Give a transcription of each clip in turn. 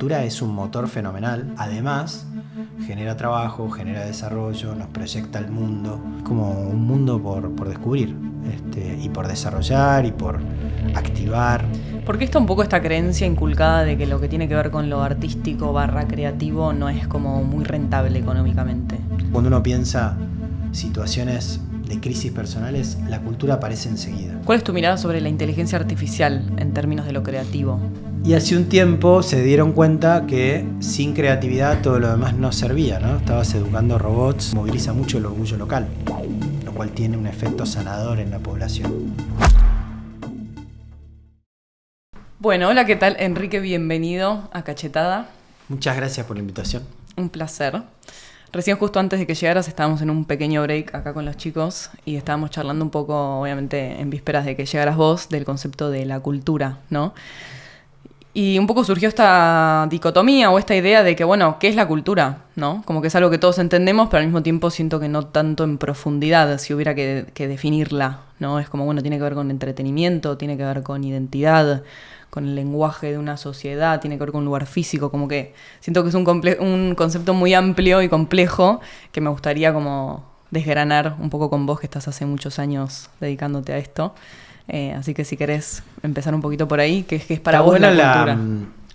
cultura es un motor fenomenal. Además, genera trabajo, genera desarrollo, nos proyecta al mundo. Como un mundo por descubrir, y por desarrollar y por activar. ¿Por qué está un poco esta creencia inculcada de que lo que tiene que ver con lo artístico / creativo no es como muy rentable económicamente? Cuando uno piensa situaciones de crisis personales, la cultura aparece enseguida. ¿Cuál es tu mirada sobre la inteligencia artificial en términos de lo creativo? Y hace un tiempo se dieron cuenta que sin creatividad todo lo demás no servía, ¿no? Estabas educando robots, moviliza mucho el orgullo local, lo cual tiene un efecto sanador en la población. Bueno, hola, ¿qué tal? Enrique, bienvenido a Cachetada. Muchas gracias por la invitación. Un placer. Recién justo antes de que llegaras estábamos en un pequeño break acá con los chicos y estábamos charlando un poco, obviamente en vísperas de que llegaras vos, del concepto de la cultura, ¿no? Y un poco surgió esta dicotomía o esta idea de que, bueno, ¿qué es la cultura? ¿No? Como que es algo que todos entendemos, pero al mismo tiempo siento que no tanto en profundidad, si hubiera que definirla, ¿no? Es como, bueno, tiene que ver con entretenimiento, tiene que ver con identidad, con el lenguaje de una sociedad, tiene que ver con un lugar físico, como que siento que es un concepto muy amplio y complejo que me gustaría como desgranar un poco con vos, que estás hace muchos años dedicándote a esto. Así que si querés empezar un poquito por ahí, que es para vos la cultura.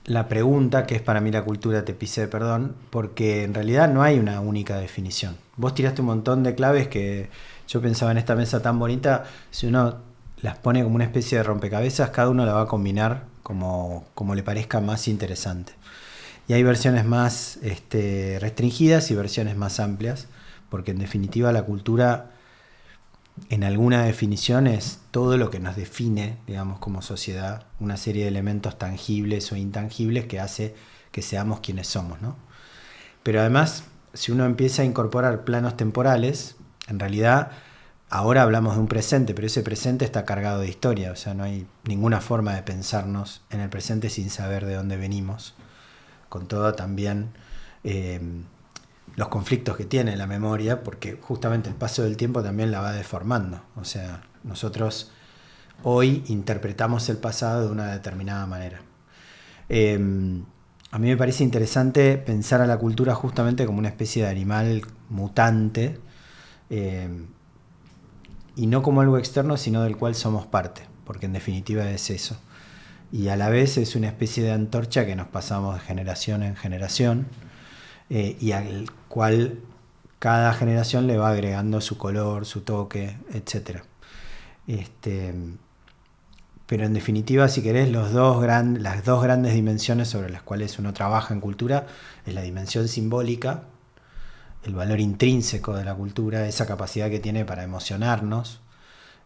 La pregunta, que es para mí la cultura, te pisé, perdón, porque en realidad no hay una única definición. Vos tiraste un montón de claves que yo pensaba en esta mesa tan bonita, si uno las pone como una especie de rompecabezas, cada uno la va a combinar como le parezca más interesante. Y hay versiones más restringidas y versiones más amplias, porque en definitiva la cultura, en alguna definición, es todo lo que nos define, digamos, como sociedad, una serie de elementos tangibles o intangibles que hace que seamos quienes somos, ¿no? Pero además, si uno empieza a incorporar planos temporales, en realidad ahora hablamos de un presente, pero ese presente está cargado de historia, o sea, no hay ninguna forma de pensarnos en el presente sin saber de dónde venimos, con todo también los conflictos que tiene la memoria, porque justamente el paso del tiempo también la va deformando. O sea, nosotros hoy interpretamos el pasado de una determinada manera. A mí me parece interesante pensar a la cultura justamente como una especie de animal mutante, y no como algo externo, sino del cual somos parte, porque en definitiva es eso. Y a la vez es una especie de antorcha que nos pasamos de generación en generación, y al cual cada generación le va agregando su color, su toque, etc. Pero en definitiva, si querés, las dos grandes dimensiones sobre las cuales uno trabaja en cultura es la dimensión simbólica, el valor intrínseco de la cultura, esa capacidad que tiene para emocionarnos,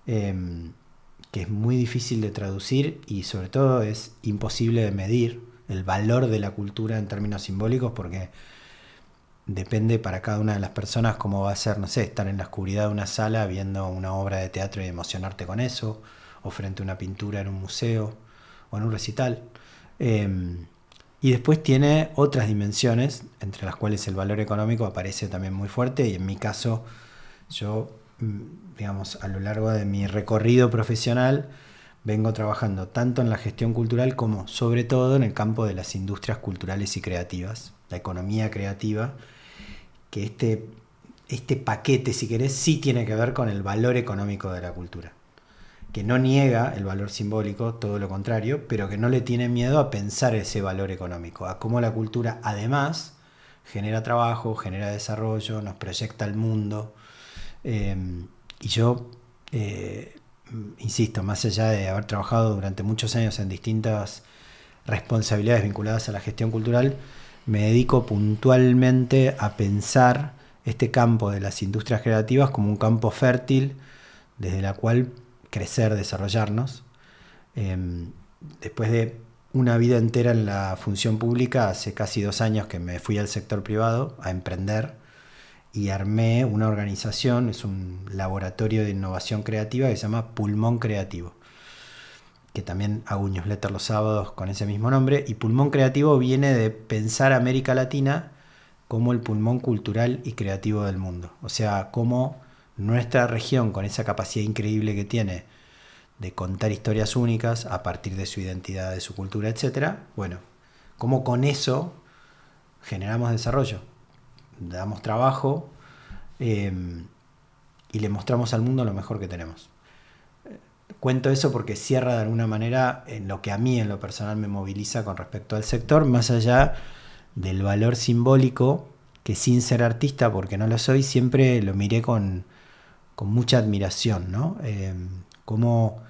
que es muy difícil de traducir y sobre todo es imposible de medir el valor de la cultura en términos simbólicos, porque depende para cada una de las personas cómo va a ser, no sé, estar en la oscuridad de una sala viendo una obra de teatro y emocionarte con eso, o frente a una pintura en un museo o en un recital. Y después tiene otras dimensiones, entre las cuales el valor económico aparece también muy fuerte, y en mi caso, yo, digamos, a lo largo de mi recorrido profesional, vengo trabajando tanto en la gestión cultural como, sobre todo, en el campo de las industrias culturales y creativas, la economía creativa, que este paquete, si querés, sí tiene que ver con el valor económico de la cultura, que no niega el valor simbólico, todo lo contrario, pero que no le tiene miedo a pensar ese valor económico, a cómo la cultura además genera trabajo, genera desarrollo, nos proyecta al mundo. Y yo, insisto, más allá de haber trabajado durante muchos años en distintas responsabilidades vinculadas a la gestión cultural, me dedico puntualmente a pensar este campo de las industrias creativas como un campo fértil desde la cual crecer, desarrollarnos. Después de una vida entera en la función pública, hace casi 2 años que me fui al sector privado a emprender y armé una organización, es un laboratorio de innovación creativa que se llama Pulmón Creativo, que también hago un newsletter los sábados con ese mismo nombre. Y Pulmón Creativo viene de pensar a América Latina como el pulmón cultural y creativo del mundo. O sea, como nuestra región, con esa capacidad increíble que tiene de contar historias únicas a partir de su identidad, de su cultura, etc. Bueno, cómo con eso generamos desarrollo, damos trabajo y le mostramos al mundo lo mejor que tenemos. Cuento eso porque cierra de alguna manera en lo que a mí en lo personal me moviliza con respecto al sector, más allá del valor simbólico, que sin ser artista, porque no lo soy, siempre lo miré con mucha admiración, ¿no? Cómo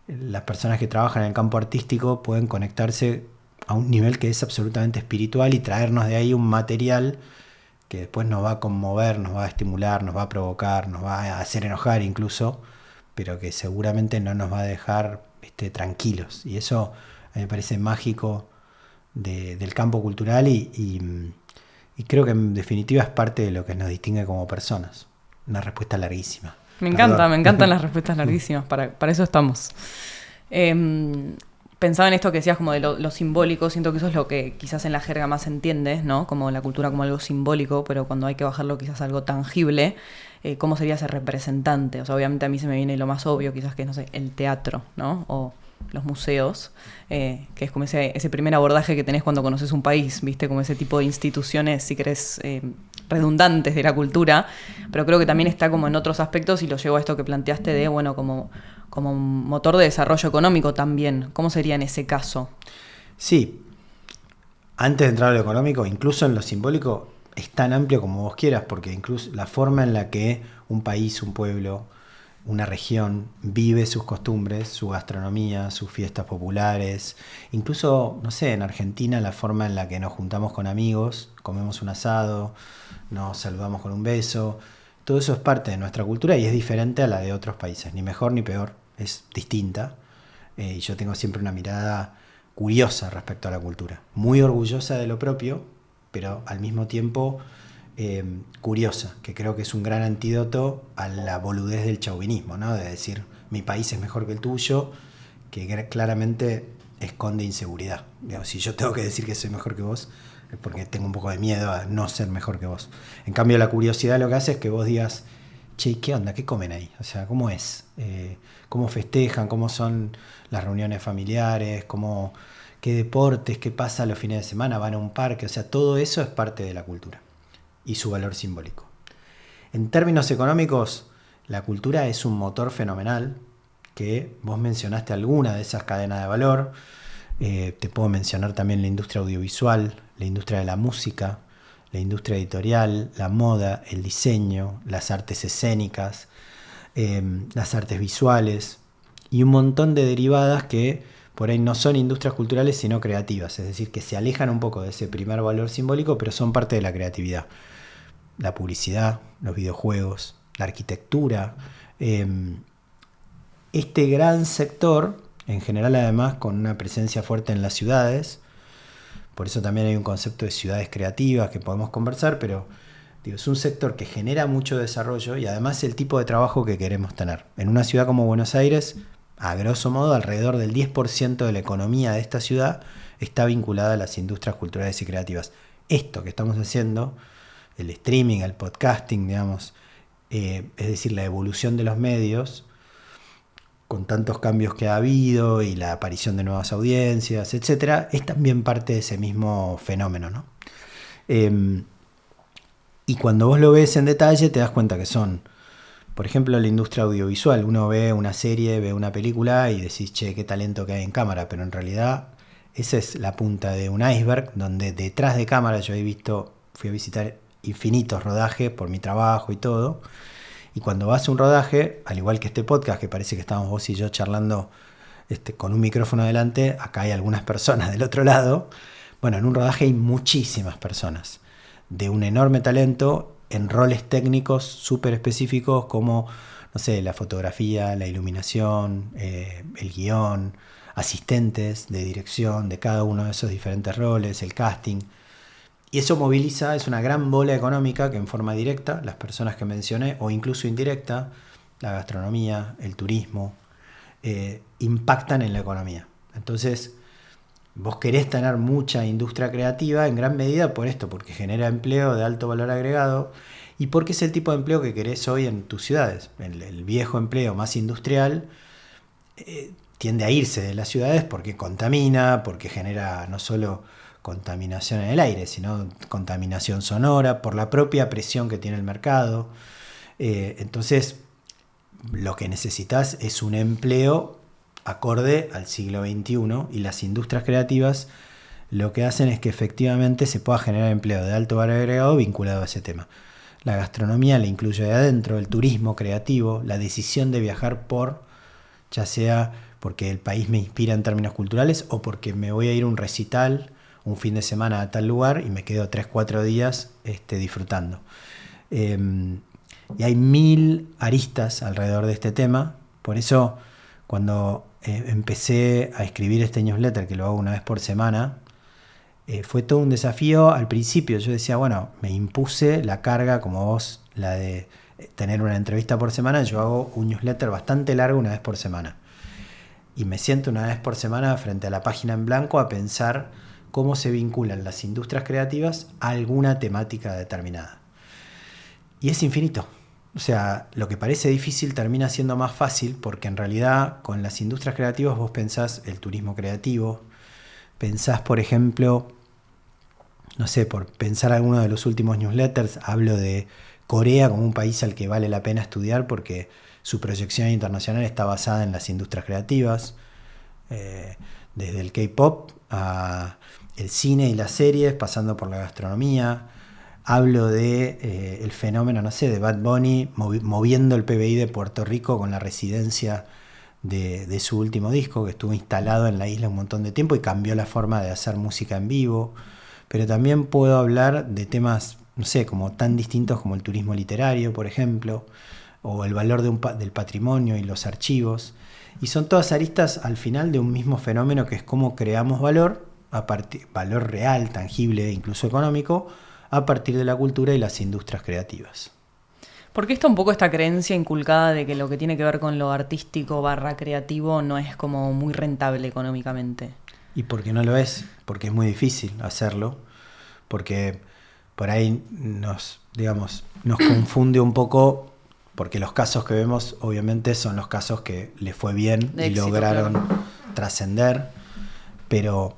las personas que trabajan en el campo artístico pueden conectarse a un nivel que es absolutamente espiritual y traernos de ahí un material que después nos va a conmover, nos va a estimular, nos va a provocar, nos va a hacer enojar incluso, pero que seguramente no nos va a dejar tranquilos. Y eso a mí me parece mágico del campo cultural y creo que en definitiva es parte de lo que nos distingue como personas. Una respuesta larguísima. Me encantan las respuestas larguísimas, para eso estamos. Pensaba en esto que decías como de lo simbólico, siento que eso es lo que quizás en la jerga más se entiende, ¿no? Como la cultura como algo simbólico, pero cuando hay que bajarlo quizás a algo tangible, ¿cómo sería ser representante? O sea, obviamente a mí se me viene lo más obvio, quizás que, no sé, el teatro, ¿no? O los museos, que es como ese primer abordaje que tenés cuando conoces un país, ¿viste? Como ese tipo de instituciones, si querés, redundantes de la cultura, pero creo que también está como en otros aspectos y lo llevo a esto que planteaste de, bueno, como motor de desarrollo económico también. ¿Cómo sería en ese caso? Sí, antes de entrar a lo económico, incluso en lo simbólico, es tan amplio como vos quieras, porque incluso la forma en la que un país, un pueblo, una región vive sus costumbres, su gastronomía, sus fiestas populares, incluso, no sé, en Argentina la forma en la que nos juntamos con amigos, comemos un asado, nos saludamos con un beso, todo eso es parte de nuestra cultura y es diferente a la de otros países, ni mejor ni peor, es distinta. Y yo tengo siempre una mirada curiosa respecto a la cultura, muy orgullosa de lo propio, pero al mismo tiempo curiosa, que creo que es un gran antídoto a la boludez del chauvinismo, ¿no? De decir mi país es mejor que el tuyo, que claramente esconde inseguridad. Digamos, si yo tengo que decir que soy mejor que vos, es porque tengo un poco de miedo a no ser mejor que vos. En cambio, la curiosidad lo que hace es que vos digas, che, ¿qué onda? ¿Qué comen ahí? O sea, ¿cómo es? ¿Cómo festejan? ¿Cómo son las reuniones familiares? ¿Qué deportes? ¿Qué pasa los fines de semana? ¿Van a un parque? O sea, todo eso es parte de la cultura y su valor simbólico. En términos económicos, la cultura es un motor fenomenal, que vos mencionaste alguna de esas cadenas de valor. Te puedo mencionar también la industria audiovisual, la industria de la música, la industria editorial, la moda, el diseño, las artes escénicas, las artes visuales y un montón de derivadas que por ahí no son industrias culturales sino creativas, es decir, que se alejan un poco de ese primer valor simbólico pero son parte de la creatividad. La publicidad, los videojuegos, la arquitectura, este gran sector, en general además con una presencia fuerte en las ciudades, por eso también hay un concepto de ciudades creativas que podemos conversar, pero digo, es un sector que genera mucho desarrollo y además el tipo de trabajo que queremos tener. En una ciudad como Buenos Aires, a grosso modo, alrededor del 10% de la economía de esta ciudad está vinculada a las industrias culturales y creativas. Esto que estamos haciendo, el streaming, el podcasting, digamos, es decir, la evolución de los medios, con tantos cambios que ha habido y la aparición de nuevas audiencias, etcétera, es también parte de ese mismo fenómeno, ¿no? Y cuando vos lo ves en detalle te das cuenta que son, por ejemplo, la industria audiovisual. Uno ve una serie, ve una película y decís, che, qué talento que hay en cámara, pero en realidad esa es la punta de un iceberg donde detrás de cámara yo fui a visitar infinitos rodajes por mi trabajo y todo. Y cuando vas a un rodaje, al igual que este podcast, que parece que estamos vos y yo charlando con un micrófono delante, acá hay algunas personas del otro lado. Bueno, en un rodaje hay muchísimas personas de un enorme talento en roles técnicos súper específicos como, no sé, la fotografía, la iluminación, el guión, asistentes de dirección de cada uno de esos diferentes roles, el casting. Y eso moviliza, es una gran bola económica que en forma directa, las personas que mencioné, o incluso indirecta, la gastronomía, el turismo, impactan en la economía. Entonces, vos querés tener mucha industria creativa en gran medida por esto, porque genera empleo de alto valor agregado y porque es el tipo de empleo que querés hoy en tus ciudades. El viejo empleo más industrial tiende a irse de las ciudades porque contamina, porque genera no solo contaminación en el aire, sino contaminación sonora por la propia presión que tiene el mercado. Entonces, lo que necesitas es un empleo acorde al siglo XXI, y las industrias creativas lo que hacen es que efectivamente se pueda generar empleo de alto valor agregado vinculado a ese tema. La gastronomía le incluye de adentro, el turismo creativo, la decisión de viajar ya sea porque el país me inspira en términos culturales o porque me voy a ir a un recital un fin de semana a tal lugar y me quedo 3-4 días disfrutando. Y hay 1000 aristas alrededor de este tema. Por eso, cuando empecé a escribir este newsletter, que lo hago una vez por semana, fue todo un desafío. Al principio yo decía, bueno, me impuse la carga, como vos, la de tener una entrevista por semana. Yo hago un newsletter bastante largo una vez por semana. Y me siento una vez por semana frente a la página en blanco a pensar cómo se vinculan las industrias creativas a alguna temática determinada. Y es infinito. O sea, lo que parece difícil termina siendo más fácil, porque en realidad con las industrias creativas vos pensás el turismo creativo, pensás, por ejemplo, no sé, por pensar alguno de los últimos newsletters, hablo de Corea como un país al que vale la pena estudiar porque su proyección internacional está basada en las industrias creativas, desde el K-pop a el cine y las series, pasando por la gastronomía. Hablo de el fenómeno, no sé, de Bad Bunny moviendo el PBI de Puerto Rico con la residencia de su último disco, que estuvo instalado en la isla un montón de tiempo y cambió la forma de hacer música en vivo. Pero también puedo hablar de temas, no sé, como tan distintos como el turismo literario, por ejemplo, o el valor del patrimonio y los archivos. Y son todas aristas al final de un mismo fenómeno, que es cómo creamos valor, valor real, tangible, incluso económico, a partir de la cultura y las industrias creativas. ¿Por qué está un poco esta creencia inculcada de que lo que tiene que ver con lo artístico / creativo no es como muy rentable económicamente? Y porque no lo es, porque es muy difícil hacerlo, porque por ahí nos confunde un poco, porque los casos que vemos obviamente son los casos que les fue bien y lograron trascender, pero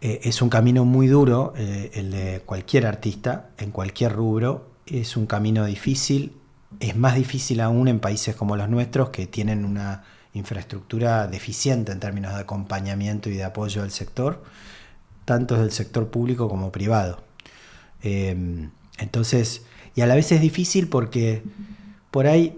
es un camino muy duro, el de cualquier artista, en cualquier rubro. Es un camino difícil, es más difícil aún en países como los nuestros, que tienen una infraestructura deficiente en términos de acompañamiento y de apoyo al sector, tanto del sector público como privado. Entonces, y a la vez es difícil porque por ahí,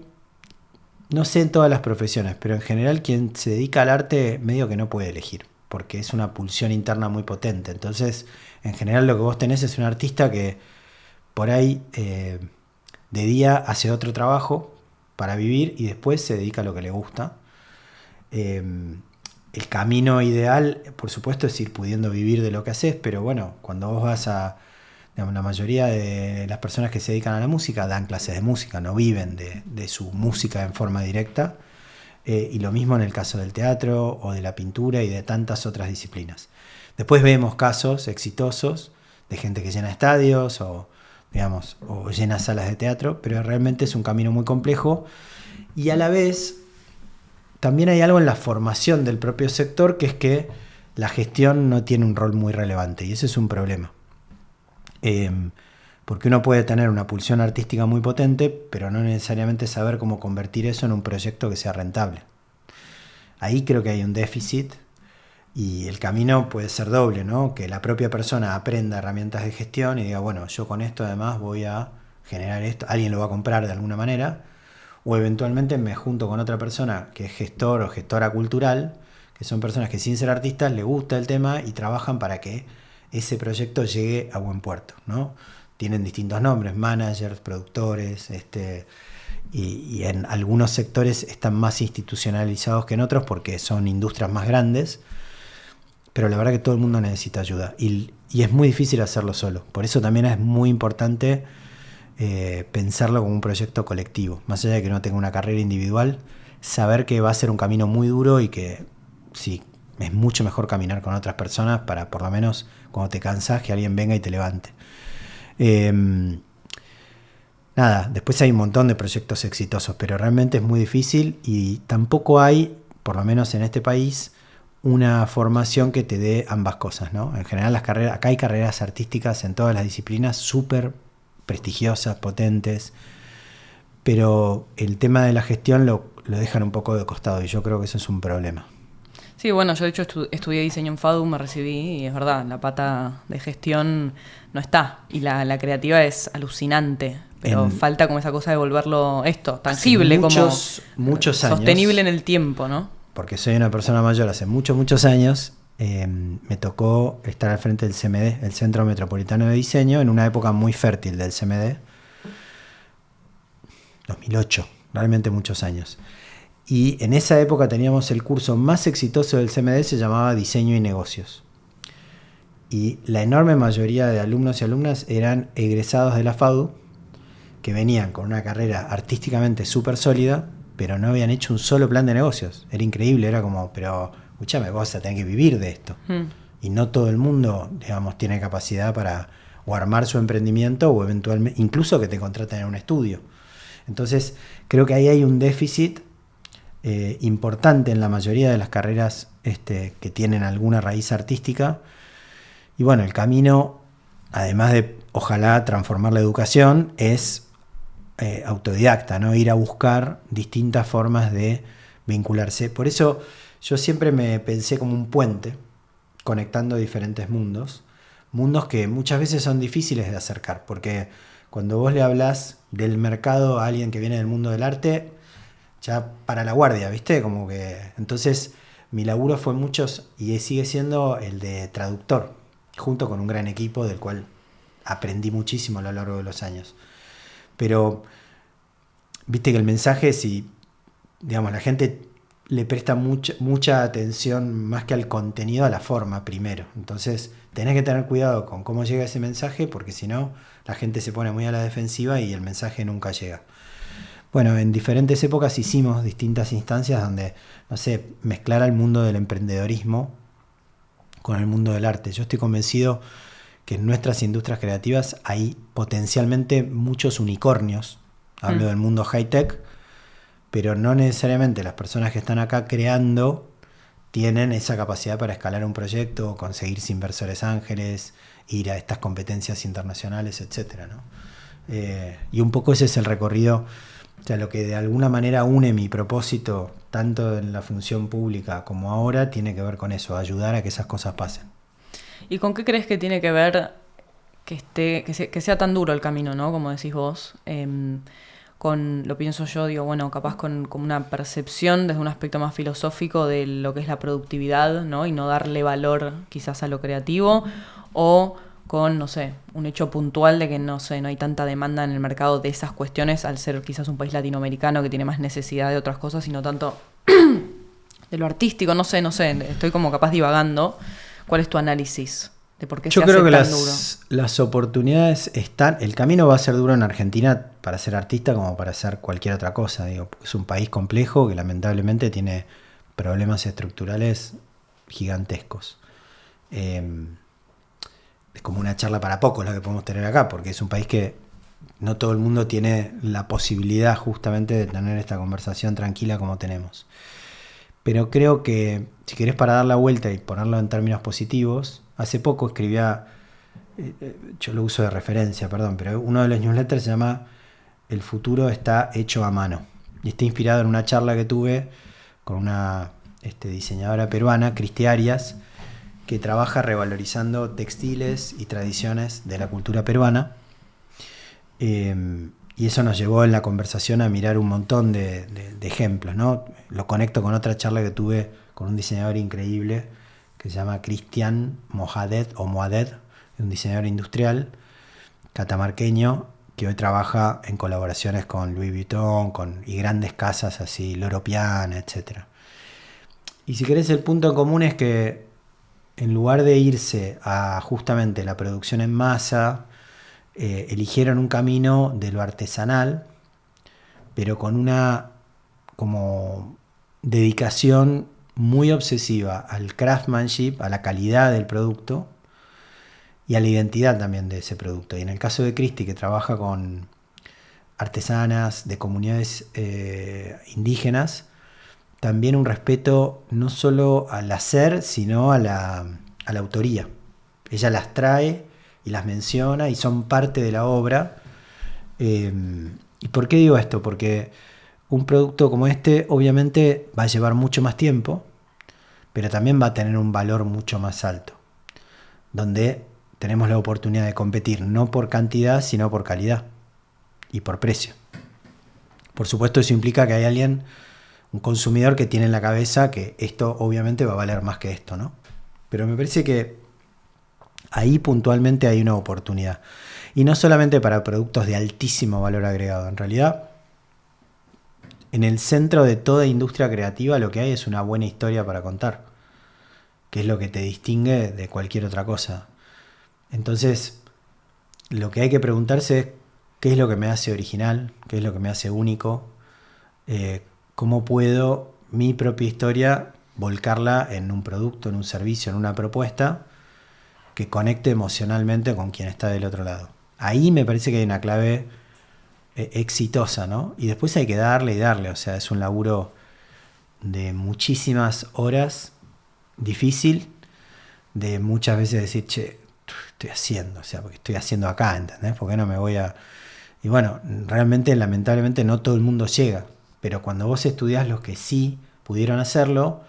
no sé en todas las profesiones, pero en general quien se dedica al arte medio que no puede elegir, porque es una pulsión interna muy potente. Entonces, en general lo que vos tenés es un artista que por ahí de día hace otro trabajo para vivir y después se dedica a lo que le gusta. El camino ideal, por supuesto, es ir pudiendo vivir de lo que haces, pero bueno, cuando vos vas la mayoría de las personas que se dedican a la música dan clases de música, no viven de su música en forma directa. Y lo mismo en el caso del teatro o de la pintura y de tantas otras disciplinas. Después vemos casos exitosos de gente que llena estadios o llena salas de teatro, pero realmente es un camino muy complejo, y a la vez también hay algo en la formación del propio sector, que es que la gestión no tiene un rol muy relevante, y ese es un problema. Porque uno puede tener una pulsión artística muy potente, pero no necesariamente saber cómo convertir eso en un proyecto que sea rentable. Ahí creo que hay un déficit, y el camino puede ser doble, ¿no? Que la propia persona aprenda herramientas de gestión y diga, bueno, yo con esto además voy a generar esto, alguien lo va a comprar de alguna manera, o eventualmente me junto con otra persona que es gestor o gestora cultural, que son personas que sin ser artistas les gusta el tema y trabajan para que ese proyecto llegue a buen puerto, ¿no? Tienen distintos nombres, managers, productores, y en algunos sectores están más institucionalizados que en otros porque son industrias más grandes, pero la verdad que todo el mundo necesita ayuda y es muy difícil hacerlo solo. Por eso también es muy importante pensarlo como un proyecto colectivo, más allá de que no tenga una carrera individual, saber que va a ser un camino muy duro y que sí, es mucho mejor caminar con otras personas para por lo menos cuando te cansás que alguien venga y te levante. Después hay un montón de proyectos exitosos, pero realmente es muy difícil y tampoco hay, por lo menos en este país, una formación que te dé ambas cosas, ¿no? En general acá hay carreras artísticas en todas las disciplinas súper prestigiosas, potentes, pero el tema de la gestión lo dejan un poco de costado y yo creo que eso es un problema. Sí, bueno, yo de hecho estudié diseño en FADU, me recibí y es verdad, la pata de gestión no está y la creativa es alucinante, pero falta como esa cosa de volverlo tangible, muchos años, sostenible en el tiempo, ¿no? Porque soy una persona mayor, hace muchos años me tocó estar al frente del CMD, el Centro Metropolitano de Diseño, en una época muy fértil del CMD, 2008, realmente muchos años. Y en esa época teníamos el curso más exitoso del CMD, se llamaba Diseño y Negocios. Y la enorme mayoría de alumnos y alumnas eran egresados de la FADU, que venían con una carrera artísticamente súper sólida, pero no habían hecho un solo plan de negocios. Era increíble, era como, pero escúchame, vos vas a tener que vivir de esto. Y no todo el mundo, digamos, tiene capacidad para o armar su emprendimiento o eventualmente, incluso que te contraten en un estudio. Entonces, creo que ahí hay un déficit importante en la mayoría de las carreras que tienen alguna raíz artística. Y bueno, el camino, además de ojalá transformar la educación, es autodidacta, ¿no? Ir a buscar distintas formas de vincularse. Por eso yo siempre me pensé como un puente conectando diferentes mundos que muchas veces son difíciles de acercar, porque cuando vos le hablas del mercado a alguien que viene del mundo del arte, ya para la guardia, ¿viste? Como que entonces mi laburo fue y sigue siendo el de traductor, junto con un gran equipo del cual aprendí muchísimo a lo largo de los años. Pero viste que el mensaje, si digamos la gente le presta mucha atención más que al contenido, a la forma primero. Entonces tenés que tener cuidado con cómo llega ese mensaje, porque si no la gente se pone muy a la defensiva y el mensaje nunca llega. Bueno, en diferentes épocas hicimos distintas instancias donde, no sé, mezclar el mundo del emprendedorismo con el mundo del arte. Yo estoy convencido que en nuestras industrias creativas hay potencialmente muchos unicornios. Hablo del mundo high-tech, pero no necesariamente las personas que están acá creando tienen esa capacidad para escalar un proyecto, conseguirse inversores ángeles, ir a estas competencias internacionales, etcétera, ¿no? Y un poco ese es el recorrido. O sea, lo que de alguna manera une mi propósito, tanto en la función pública como ahora, tiene que ver con eso, ayudar a que esas cosas pasen. ¿Y con qué crees que tiene que ver que sea tan duro el camino, ¿no? Como decís vos, lo pienso yo, digo, bueno, capaz con una percepción desde un aspecto más filosófico de lo que es la productividad, ¿no? Y no darle valor quizás a lo creativo, o con, no sé, un hecho puntual de que, no sé, no hay tanta demanda en el mercado de esas cuestiones al ser quizás un país latinoamericano que tiene más necesidad de otras cosas y no tanto de lo artístico, no sé, estoy como capaz divagando. ¿Cuál es tu análisis de por qué se hace tan duro? Yo creo que las oportunidades están, el camino va a ser duro en Argentina para ser artista como para hacer cualquier otra cosa, digo, es un país complejo que lamentablemente tiene problemas estructurales gigantescos. Es como una charla para pocos la que podemos tener acá, porque es un país que no todo el mundo tiene la posibilidad justamente de tener esta conversación tranquila como tenemos. Pero creo que, si querés para dar la vuelta y ponerlo en términos positivos, hace poco escribía, yo lo uso de referencia, perdón, pero uno de los newsletters se llama El futuro está hecho a mano. Y está inspirado en una charla que tuve con una diseñadora peruana, Cristi Arias, que trabaja revalorizando textiles y tradiciones de la cultura peruana. Y eso nos llevó en la conversación a mirar un montón de ejemplos, ¿no? Lo conecto con otra charla que tuve con un diseñador increíble que se llama Cristian Mohamed, un diseñador industrial catamarqueño que hoy trabaja en colaboraciones con Louis Vuitton y grandes casas así, Loro Piana, etc. Y si querés, el punto en común es que en lugar de irse a justamente la producción en masa, eligieron un camino de lo artesanal, pero con una como dedicación muy obsesiva al craftsmanship, a la calidad del producto y a la identidad también de ese producto. Y en el caso de Cristi, que trabaja con artesanas de comunidades indígenas, también un respeto no solo al hacer, sino a la autoría. Ella las trae y las menciona y son parte de la obra. ¿Y por qué digo esto? Porque un producto como este obviamente va a llevar mucho más tiempo, pero también va a tener un valor mucho más alto, donde tenemos la oportunidad de competir no por cantidad, sino por calidad y por precio. Por supuesto, eso implica que hay alguien, un consumidor, que tiene en la cabeza que esto obviamente va a valer más que esto, ¿no? Pero me parece que ahí puntualmente hay una oportunidad. Y no solamente para productos de altísimo valor agregado. En realidad, en el centro de toda industria creativa lo que hay es una buena historia para contar, que es lo que te distingue de cualquier otra cosa. Entonces, lo que hay que preguntarse es qué es lo que me hace original, qué es lo que me hace único, cómo puedo mi propia historia volcarla en un producto, en un servicio, en una propuesta que conecte emocionalmente con quien está del otro lado. Ahí me parece que hay una clave exitosa, ¿no? Y después hay que darle y darle, o sea, es un laburo de muchísimas horas, difícil, de muchas veces decir, che, estoy haciendo, o sea, porque estoy haciendo acá, ¿entendés? ¿Por qué no me voy a...? Y bueno, realmente, lamentablemente, no todo el mundo llega, pero cuando vos estudiás los que sí pudieron hacerlo,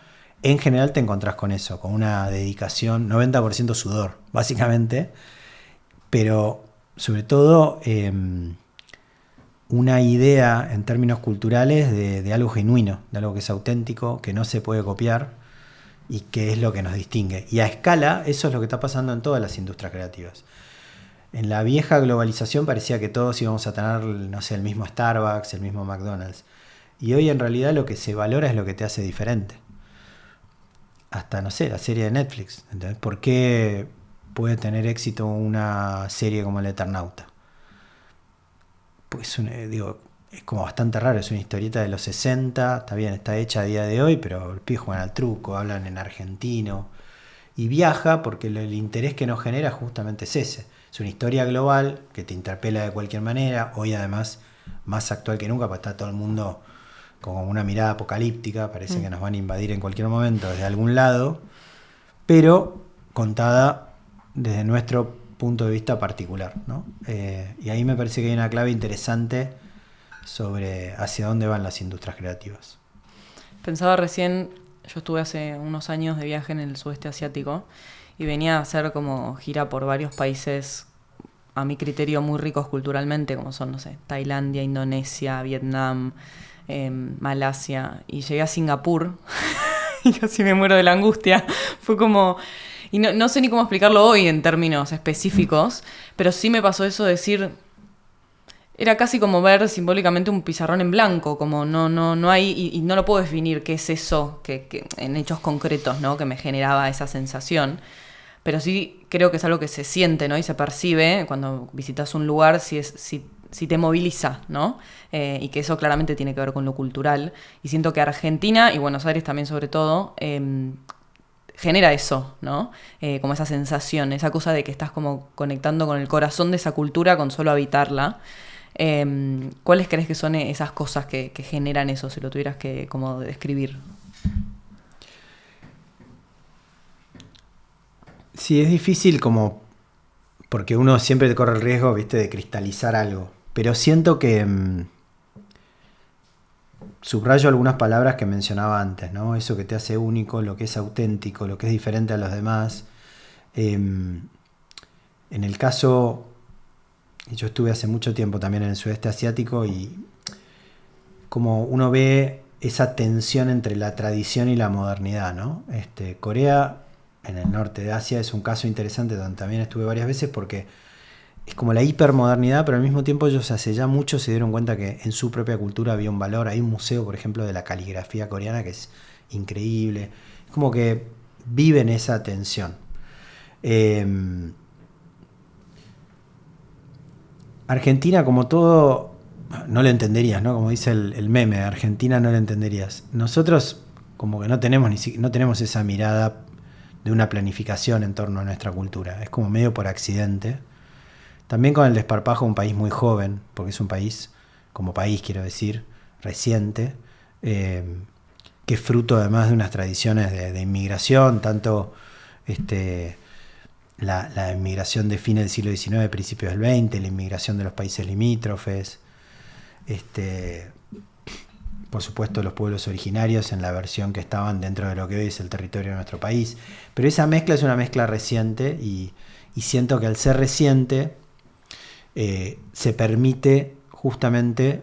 en general te encontrás con eso, con una dedicación, 90% sudor, básicamente, pero sobre todo una idea en términos culturales de algo genuino, de algo que es auténtico, que no se puede copiar y que es lo que nos distingue. Y a escala, eso es lo que está pasando en todas las industrias creativas. En la vieja globalización parecía que todos íbamos a tener, no sé, el mismo Starbucks, el mismo McDonald's. Y hoy en realidad lo que se valora es lo que te hace diferente. Hasta, no sé, la serie de Netflix. ¿Entendés? ¿Por qué puede tener éxito una serie como El Eternauta? Pues es como bastante raro, es una historieta de los 60, está bien, está hecha a día de hoy, pero los pibes juegan al truco, hablan en argentino. Y viaja porque el interés que nos genera justamente es ese. Es una historia global que te interpela de cualquier manera. Hoy además más actual que nunca, porque está todo el mundo con una mirada apocalíptica. Parece que nos van a invadir en cualquier momento desde algún lado. Pero contada desde nuestro punto de vista particular, ¿no? Y ahí me parece que hay una clave interesante sobre hacia dónde van las industrias creativas. Pensaba recién, yo estuve hace unos años de viaje en el sudeste asiático y venía a hacer como gira por varios países, a mi criterio, muy ricos culturalmente, como son, no sé, Tailandia, Indonesia, Vietnam, Malasia. Y llegué a Singapur y casi me muero de la angustia. Fue como... Y no sé ni cómo explicarlo hoy en términos específicos, pero sí me pasó eso de decir... Era casi como ver simbólicamente un pizarrón en blanco, como no hay, y no lo puedo definir qué es eso que en hechos concretos, ¿no? Que me generaba esa sensación. Pero sí creo que es algo que se siente, ¿no? Y se percibe cuando visitas un lugar, si te moviliza, ¿no? Y que eso claramente tiene que ver con lo cultural. Y siento que Argentina, y Buenos Aires también sobre todo, genera eso, ¿no? Como esa sensación, esa cosa de que estás como conectando con el corazón de esa cultura con solo habitarla. ¿Cuáles crees que son esas cosas que generan eso, si lo tuvieras que como describir? Sí, es difícil como porque uno siempre corre el riesgo, viste, de cristalizar algo, pero siento que subrayo algunas palabras que mencionaba antes, ¿no? Eso que te hace único, lo que es auténtico, lo que es diferente a los demás. En el caso, yo estuve hace mucho tiempo también en el sudeste asiático y como uno ve esa tensión entre la tradición y la modernidad, ¿no? Corea, en el norte de Asia, es un caso interesante donde también estuve varias veces porque es como la hipermodernidad, pero al mismo tiempo ellos hace ya mucho se dieron cuenta que en su propia cultura había un valor. Hay un museo, por ejemplo, de la caligrafía coreana que es increíble. Es como que viven esa tensión. Argentina, como todo, no lo entenderías, ¿no? Como dice el meme, Argentina no lo entenderías. Nosotros como que no tenemos esa mirada de una planificación en torno a nuestra cultura. Es como medio por accidente. También con el desparpajo, un país muy joven, porque es un país, como país quiero decir, reciente, que es fruto además de unas tradiciones de inmigración, tanto la inmigración de fines del siglo XIX, principios del XX, la inmigración de los países limítrofes, por supuesto los pueblos originarios en la versión que estaban dentro de lo que hoy es el territorio de nuestro país. Pero esa mezcla es una mezcla reciente y siento que al ser reciente se permite justamente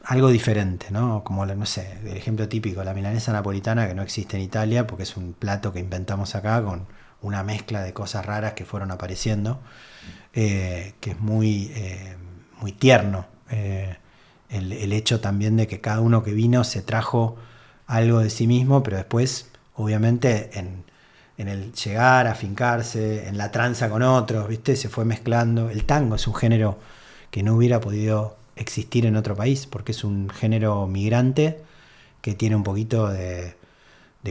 algo diferente, ¿no? Como, no sé, el ejemplo típico, la milanesa napolitana, que no existe en Italia porque es un plato que inventamos acá con una mezcla de cosas raras que fueron apareciendo, que es muy tierno. El hecho también de que cada uno que vino se trajo algo de sí mismo, pero después, obviamente, en el llegar a afincarse, en la tranza con otros, ¿viste? Se fue mezclando. El tango es un género que no hubiera podido existir en otro país, porque es un género migrante que tiene un poquito de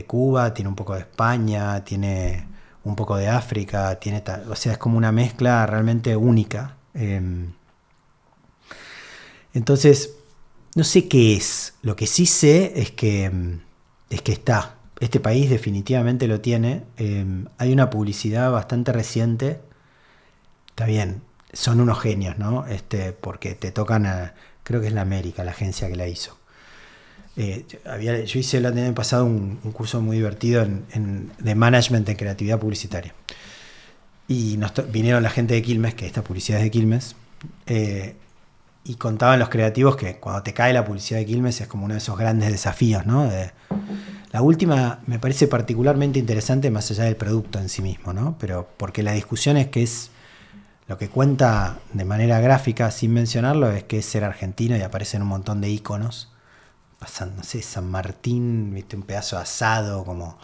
Cuba, tiene un poco de España, tiene un poco de África, o sea, es como una mezcla realmente única. Entonces, no sé qué es. Lo que sí sé es que está. Este país definitivamente lo tiene. Hay una publicidad bastante reciente. Está bien, son unos genios, ¿no? Porque te tocan creo que es la América, la agencia que la hizo. Yo hice el año pasado un curso muy divertido de management en creatividad publicitaria. Y vinieron la gente de Quilmes, que esta publicidad es de Quilmes, y contaban los creativos que cuando te cae la publicidad de Quilmes es como uno de esos grandes desafíos, ¿no? La última me parece particularmente interesante más allá del producto en sí mismo, ¿no? Pero porque la discusión es que es lo que cuenta de manera gráfica, sin mencionarlo, es que es ser argentino y aparecen un montón de íconos. Pasan, no sé, San Martín, ¿viste? Un pedazo de asado, como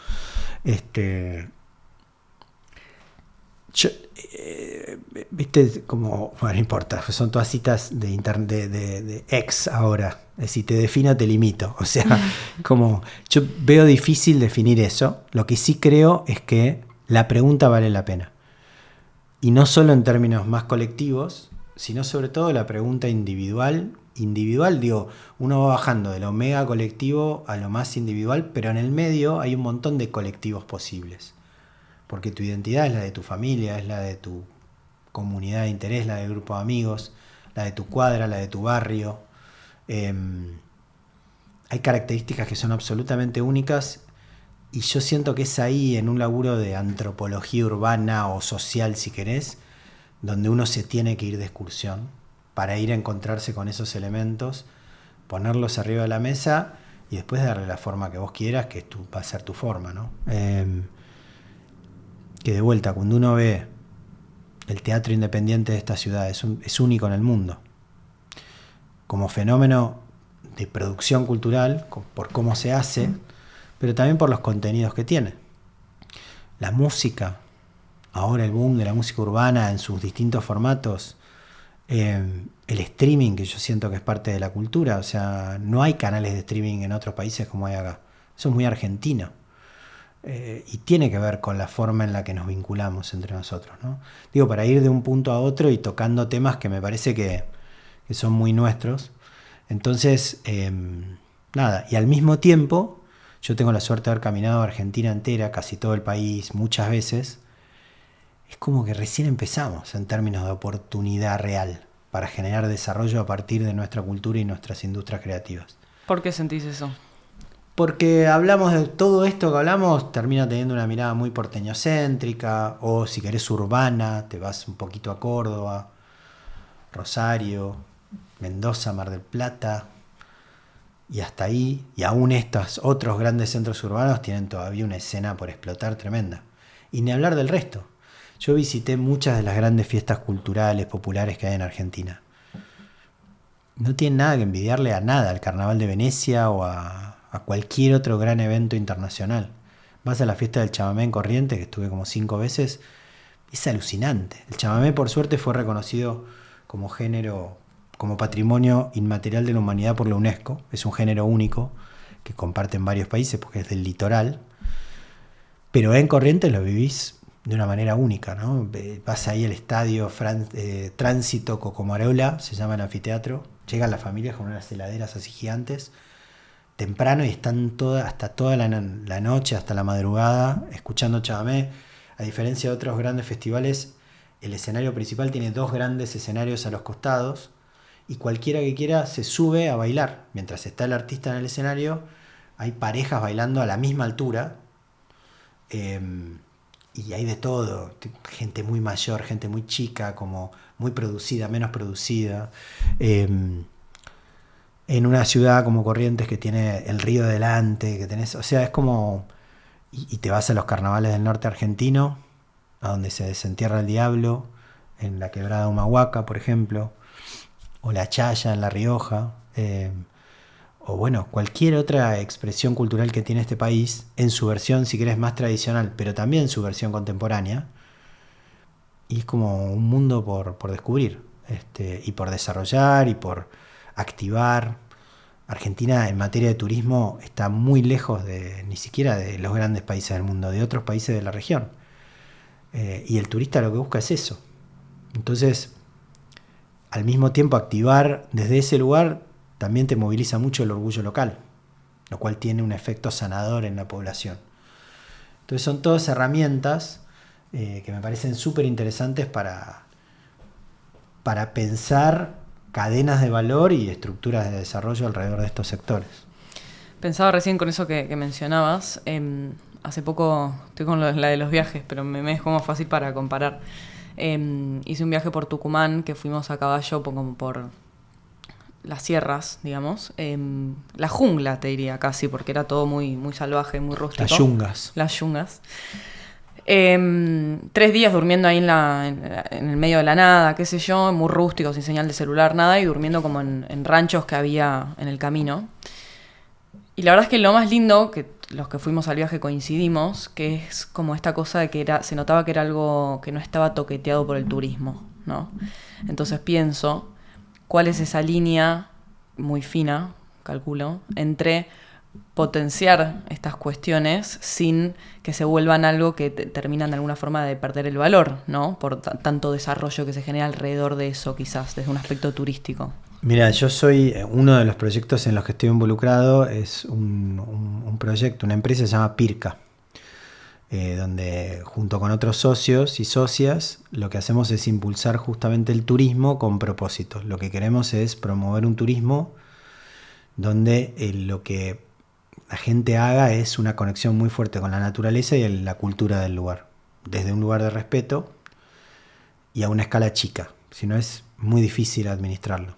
viste, como, bueno, no importa, son todas citas de internet, de ex ahora. Si te defino, te limito. O sea, como yo veo difícil definir eso. Lo que sí creo es que la pregunta vale la pena. Y no solo en términos más colectivos, sino sobre todo la pregunta individual. Individual, digo, uno va bajando de lo mega colectivo a lo más individual, pero en el medio hay un montón de colectivos posibles. Porque tu identidad es la de tu familia, es la de tu comunidad de interés, la del grupo de amigos, la de tu cuadra, la de tu barrio. Hay características que son absolutamente únicas y yo siento que es ahí, en un laburo de antropología urbana o social, si querés, donde uno se tiene que ir de excursión para ir a encontrarse con esos elementos, ponerlos arriba de la mesa y después darle la forma que vos quieras, que va a ser tu forma, ¿no? Que de vuelta, cuando uno ve el teatro independiente de esta ciudad, es único en el mundo. Como fenómeno de producción cultural, por cómo se hace, pero también por los contenidos que tiene. La música, ahora el boom de la música urbana en sus distintos formatos, el streaming, que yo siento que es parte de la cultura, o sea, no hay canales de streaming en otros países como hay acá. Eso es muy argentino. Y tiene que ver con la forma en la que nos vinculamos entre nosotros, ¿no? Digo, para ir de un punto a otro y tocando temas que me parece que son muy nuestros. Entonces, nada, y al mismo tiempo, yo tengo la suerte de haber caminado Argentina entera, casi todo el país, muchas veces. Es como que recién empezamos en términos de oportunidad real para generar desarrollo a partir de nuestra cultura y nuestras industrias creativas. ¿Por qué sentís eso? Porque hablamos de todo esto que hablamos, termina teniendo una mirada muy porteñocéntrica, o si querés urbana, te vas un poquito a Córdoba, Rosario, Mendoza, Mar del Plata, y hasta ahí, y aún estos otros grandes centros urbanos tienen todavía una escena por explotar tremenda. Y ni hablar del resto. Yo visité muchas de las grandes fiestas culturales, populares que hay en Argentina. No tienen nada que envidiarle a nada, al Carnaval de Venecia o a cualquier otro gran evento internacional. Vas a la fiesta del chamamé en Corrientes, que estuve como 5 veces, es alucinante. El chamamé, por suerte, fue reconocido como género, como patrimonio inmaterial de la humanidad por la UNESCO. Es un género único que comparten varios países porque es del litoral. Pero en Corrientes lo vivís de una manera única, ¿no? Vas ahí al estadio Tránsito Cocomarola, se llama el anfiteatro. Llegan las familias con unas heladeras así gigantes temprano y están hasta toda la noche, hasta la madrugada, escuchando chamamé. A diferencia de otros grandes festivales, el escenario principal tiene 2 grandes escenarios a los costados y cualquiera que quiera se sube a bailar. Mientras está el artista en el escenario, hay parejas bailando a la misma altura. Y hay de todo, gente muy mayor, gente muy chica, como muy producida, menos producida. En una ciudad como Corrientes que tiene el río delante, que tenés, o sea, es como... Y te vas a los carnavales del norte argentino, a donde se desentierra el diablo, en la quebrada de Humahuaca, por ejemplo, o la Chaya en La Rioja, o bueno, cualquier otra expresión cultural que tiene este país, en su versión, si querés, más tradicional, pero también en su versión contemporánea. Y es como un mundo por descubrir, y por desarrollar y por activar. Argentina en materia de turismo está muy lejos ni siquiera de los grandes países del mundo, de otros países de la región. Y el turista lo que busca es eso. Entonces, al mismo tiempo activar desde ese lugar también te moviliza mucho el orgullo local, lo cual tiene un efecto sanador en la población. Entonces son todas herramientas que me parecen súper interesantes para pensar cadenas de valor y estructuras de desarrollo alrededor de estos sectores. Pensaba recién con eso que mencionabas. Hace poco estoy con la de los viajes, pero me es como fácil para comparar. Hice un viaje por Tucumán, que fuimos a caballo como por las sierras, digamos. La jungla, te diría casi, porque era todo muy, muy salvaje, muy rústico. Las yungas. 3 días durmiendo ahí en el medio de la nada, qué sé yo, muy rústico, sin señal de celular, nada, y durmiendo como en ranchos que había en el camino. Y la verdad es que lo más lindo, que los que fuimos al viaje coincidimos, que es como esta cosa de que se notaba que era algo que no estaba toqueteado por el turismo, ¿no? Entonces pienso, ¿cuál es esa línea muy fina, calculo, entre potenciar estas cuestiones sin que se vuelvan algo que terminan de alguna forma de perder el valor, ¿no? Por tanto desarrollo que se genera alrededor de eso, quizás, desde un aspecto turístico? Mira, yo soy uno de los proyectos en los que estoy involucrado, es un proyecto, una empresa que se llama Pirca, donde junto con otros socios y socias lo que hacemos es impulsar justamente el turismo con propósito. Lo que queremos es promover un turismo donde lo que la gente haga es una conexión muy fuerte con la naturaleza y la cultura del lugar, desde un lugar de respeto y a una escala chica, si no es muy difícil administrarlo.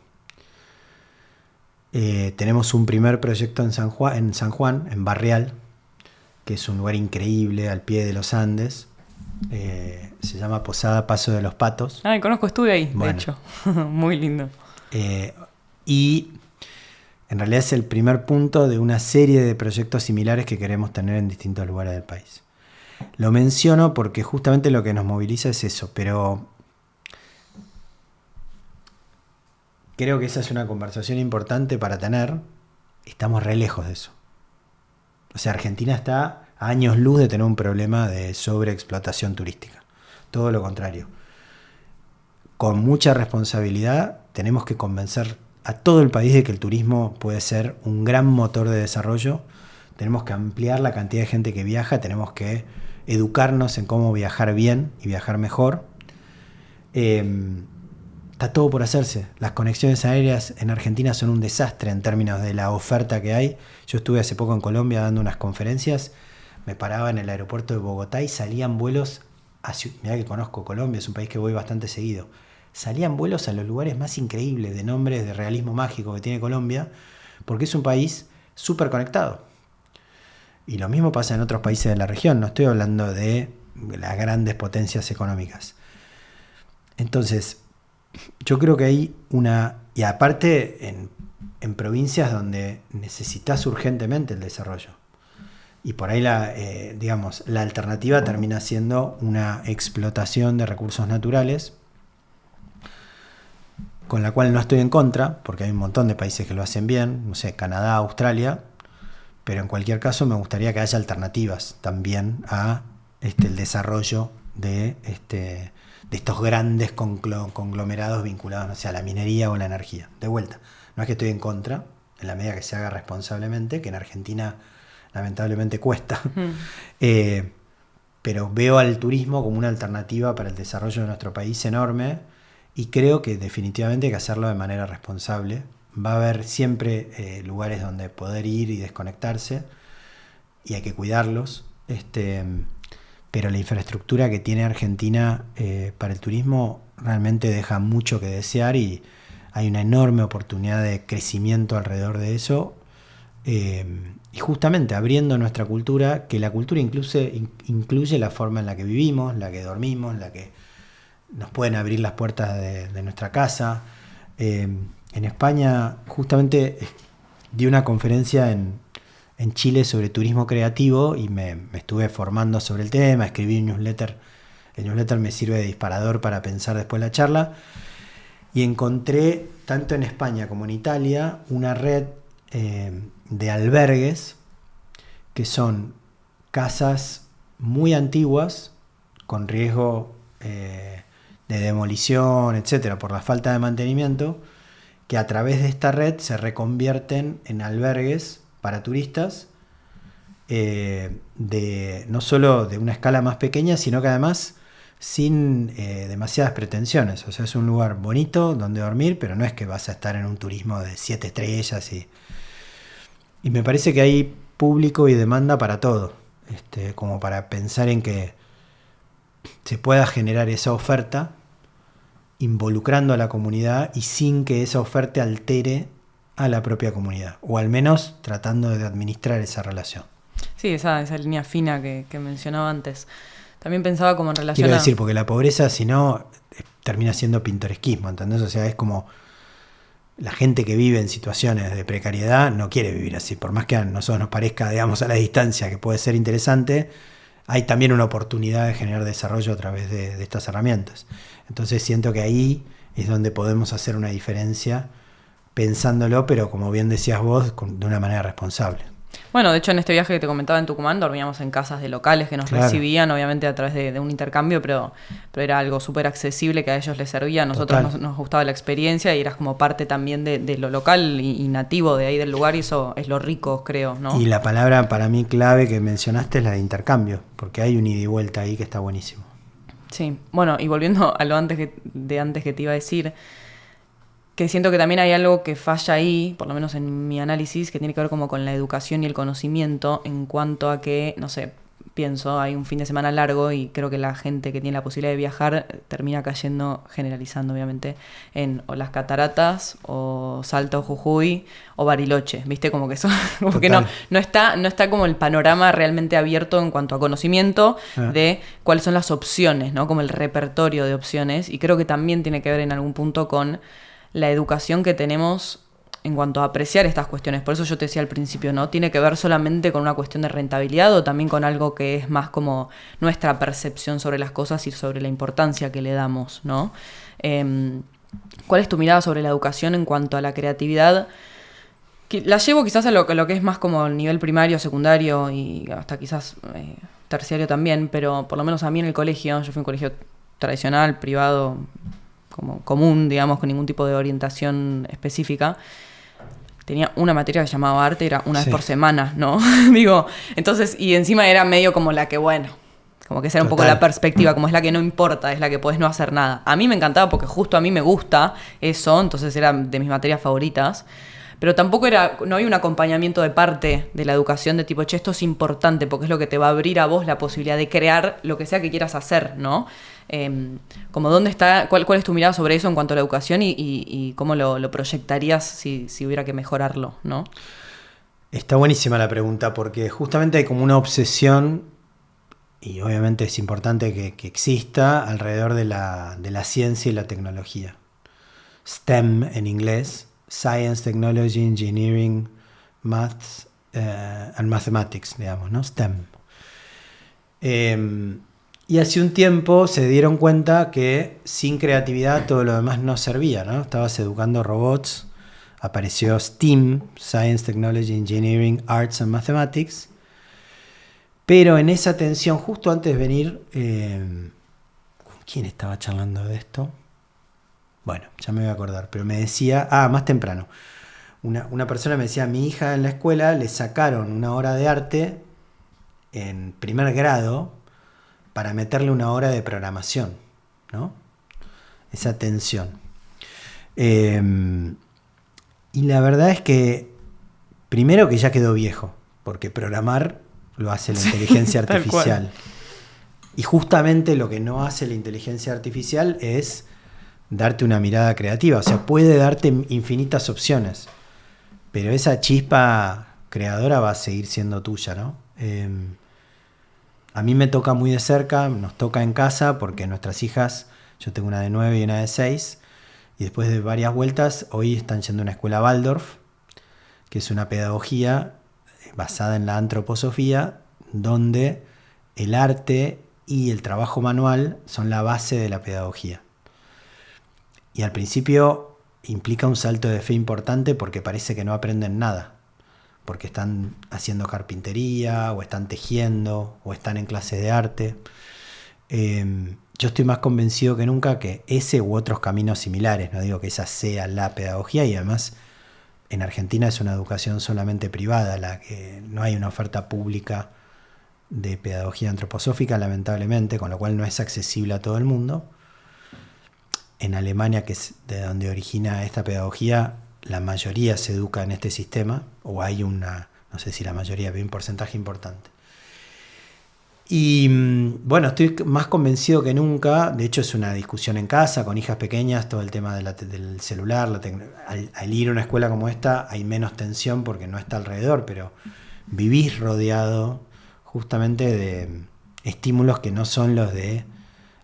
Tenemos un primer proyecto en San Juan, en Barrial, que es un lugar increíble al pie de los Andes. Se llama Posada Paso de los Patos. Conozco, estuve ahí, bueno, de hecho. Muy lindo. Y en realidad es el primer punto de una serie de proyectos similares que queremos tener en distintos lugares del país. Lo menciono porque justamente lo que nos moviliza es eso, pero creo que esa es una conversación importante para tener. Estamos re lejos de eso. O sea, Argentina está a años luz de tener un problema de sobreexplotación turística. Todo lo contrario. Con mucha responsabilidad tenemos que convencer a todo el país de que el turismo puede ser un gran motor de desarrollo. Tenemos que ampliar la cantidad de gente que viaja, tenemos que educarnos en cómo viajar bien y viajar mejor. Está todo por hacerse. Las conexiones aéreas en Argentina son un desastre en términos de la oferta que hay. Yo estuve hace poco en Colombia dando unas conferencias, me paraba en el aeropuerto de Bogotá y salían vuelos mirá que conozco Colombia, es un país que voy bastante seguido. Salían vuelos a los lugares más increíbles de nombres de realismo mágico que tiene Colombia, porque es un país súper conectado. Y lo mismo pasa en otros países de la región, no estoy hablando de las grandes potencias económicas. Entonces, yo creo que hay y aparte en provincias donde necesitas urgentemente el desarrollo. Y por ahí la alternativa termina siendo una explotación de recursos naturales, con la cual no estoy en contra, porque hay un montón de países que lo hacen bien, no sé, Canadá, Australia, pero en cualquier caso me gustaría que haya alternativas también a el desarrollo de estos grandes conglomerados vinculados, no sé, a la minería o a la energía. De vuelta, no es que estoy en contra, en la medida que se haga responsablemente, que en Argentina lamentablemente cuesta. Pero veo al turismo como una alternativa para el desarrollo de nuestro país enorme, y creo que definitivamente hay que hacerlo de manera responsable. Va a haber siempre lugares donde poder ir y desconectarse, y hay que cuidarlos. Pero la infraestructura que tiene Argentina para el turismo realmente deja mucho que desear, y hay una enorme oportunidad de crecimiento alrededor de eso. Y justamente abriendo nuestra cultura, que la cultura incluye la forma en la que vivimos, la que dormimos, la que nos pueden abrir las puertas de nuestra casa. En España justamente di una conferencia en Chile sobre turismo creativo, y me estuve formando sobre el tema, escribí un newsletter. El newsletter me sirve de disparador para pensar después la charla, y encontré tanto en España como en Italia una red de albergues que son casas muy antiguas con riesgo de demolición, etcétera, por la falta de mantenimiento, que a través de esta red se reconvierten en albergues para turistas, no solo de una escala más pequeña, sino que además sin demasiadas pretensiones. O sea, es un lugar bonito donde dormir, pero no es que vas a estar en un turismo de 7 estrellas. Y me parece que hay público y demanda para todo, como para pensar en que se pueda generar esa oferta involucrando a la comunidad y sin que esa oferta altere a la propia comunidad, o al menos tratando de administrar esa relación. Sí, esa línea fina que mencionaba antes. También pensaba como en relación Quiero decir, porque la pobreza, si no, termina siendo pintoresquismo, ¿entendés? O sea, es como la gente que vive en situaciones de precariedad no quiere vivir así. Por más que a nosotros nos parezca, digamos, a la distancia que puede ser interesante, hay también una oportunidad de generar desarrollo a través de estas herramientas. Entonces siento que ahí es donde podemos hacer una diferencia pensándolo, pero como bien decías vos, de una manera responsable. Bueno, de hecho en este viaje que te comentaba en Tucumán dormíamos en casas de locales que nos recibían, obviamente a través de un intercambio, pero era algo súper accesible que a ellos les servía. A nosotros nos gustaba la experiencia y eras como parte también de lo local y nativo de ahí del lugar, y eso es lo rico, creo, ¿no? Y la palabra para mí clave que mencionaste es la de intercambio, porque hay un ida y vuelta ahí que está buenísimo. Sí, bueno, y volviendo a lo antes que te iba a decir, que siento que también hay algo que falla ahí, por lo menos en mi análisis, que tiene que ver como con la educación y el conocimiento en cuanto a que, no sé, pienso, hay un fin de semana largo y creo que la gente que tiene la posibilidad de viajar termina cayendo, generalizando obviamente, en o las cataratas o Salta o Jujuy o Bariloche, ¿viste? Como que eso, como que no está como el panorama realmente abierto en cuanto a conocimiento de cuáles son las opciones, ¿no? Como el repertorio de opciones, y creo que también tiene que ver en algún punto con la educación que tenemos en cuanto a apreciar estas cuestiones. Por eso yo te decía al principio, ¿no? Tiene que ver solamente con una cuestión de rentabilidad, o también con algo que es más como nuestra percepción sobre las cosas y sobre la importancia que le damos, ¿no? ¿Cuál es tu mirada sobre la educación en cuanto a la creatividad? Que la llevo quizás a lo que es más como el nivel primario, secundario y hasta quizás terciario también, pero por lo menos a mí en el colegio, yo fui a un colegio tradicional, privado, como común, digamos, con ningún tipo de orientación específica. Tenía una materia que se llamaba arte, era una vez por semana, ¿no? Digo, entonces, y encima era medio como la que, bueno, como que esa era un poco la perspectiva, como es la que no importa, es la que podés no hacer nada. A mí me encantaba porque justo a mí me gusta eso, entonces era de mis materias favoritas. Pero tampoco no había un acompañamiento de parte de la educación de tipo, che, esto es importante porque es lo que te va a abrir a vos la posibilidad de crear lo que sea que quieras hacer, ¿no? Como dónde está, cuál es tu mirada sobre eso en cuanto a la educación y cómo lo proyectarías si hubiera que mejorarlo, ¿no? Está buenísima la pregunta, porque justamente hay como una obsesión, y obviamente es importante que exista, alrededor de la ciencia y la tecnología. STEM en inglés, Science, Technology, Engineering, Maths and Mathematics, digamos, ¿no? STEM. Y hace un tiempo se dieron cuenta que sin creatividad todo lo demás no servía, ¿no? Estabas educando robots, apareció STEAM, Science, Technology, Engineering, Arts and Mathematics, pero en esa tensión, justo antes de venir, ¿con quién estaba charlando de esto? Bueno, ya me voy a acordar, pero me decía, más temprano, una persona me decía, a mi hija en la escuela le sacaron una hora de arte en primer grado para meterle una hora de programación, ¿no? Esa tensión. Y la verdad es que, primero que ya quedó viejo, porque programar lo hace la inteligencia artificial. Y justamente lo que no hace la inteligencia artificial es darte una mirada creativa. O sea, puede darte infinitas opciones, pero esa chispa creadora va a seguir siendo tuya, ¿no? A mí me toca muy de cerca, nos toca en casa, porque nuestras hijas, yo tengo una de 9 y una de 6, y después de varias vueltas, hoy están yendo a una escuela Waldorf, que es una pedagogía basada en la antroposofía, donde el arte y el trabajo manual son la base de la pedagogía. Y al principio implica un salto de fe importante porque parece que no aprenden nada, porque están haciendo carpintería, o están tejiendo, o están en clases de arte. Yo estoy más convencido que nunca que ese u otros caminos similares, no digo que esa sea la pedagogía, y además en Argentina es una educación solamente privada, la que no hay una oferta pública de pedagogía antroposófica, lamentablemente, con lo cual no es accesible a todo el mundo. En Alemania, que es de donde origina esta pedagogía, la mayoría se educa en este sistema, o hay una, no sé si la mayoría, pero un porcentaje importante. Y bueno, estoy más convencido que nunca. De hecho, es una discusión en casa con hijas pequeñas, todo el tema del celular. Al ir a una escuela como esta hay menos tensión porque no está alrededor, pero vivís rodeado justamente de estímulos que no son los de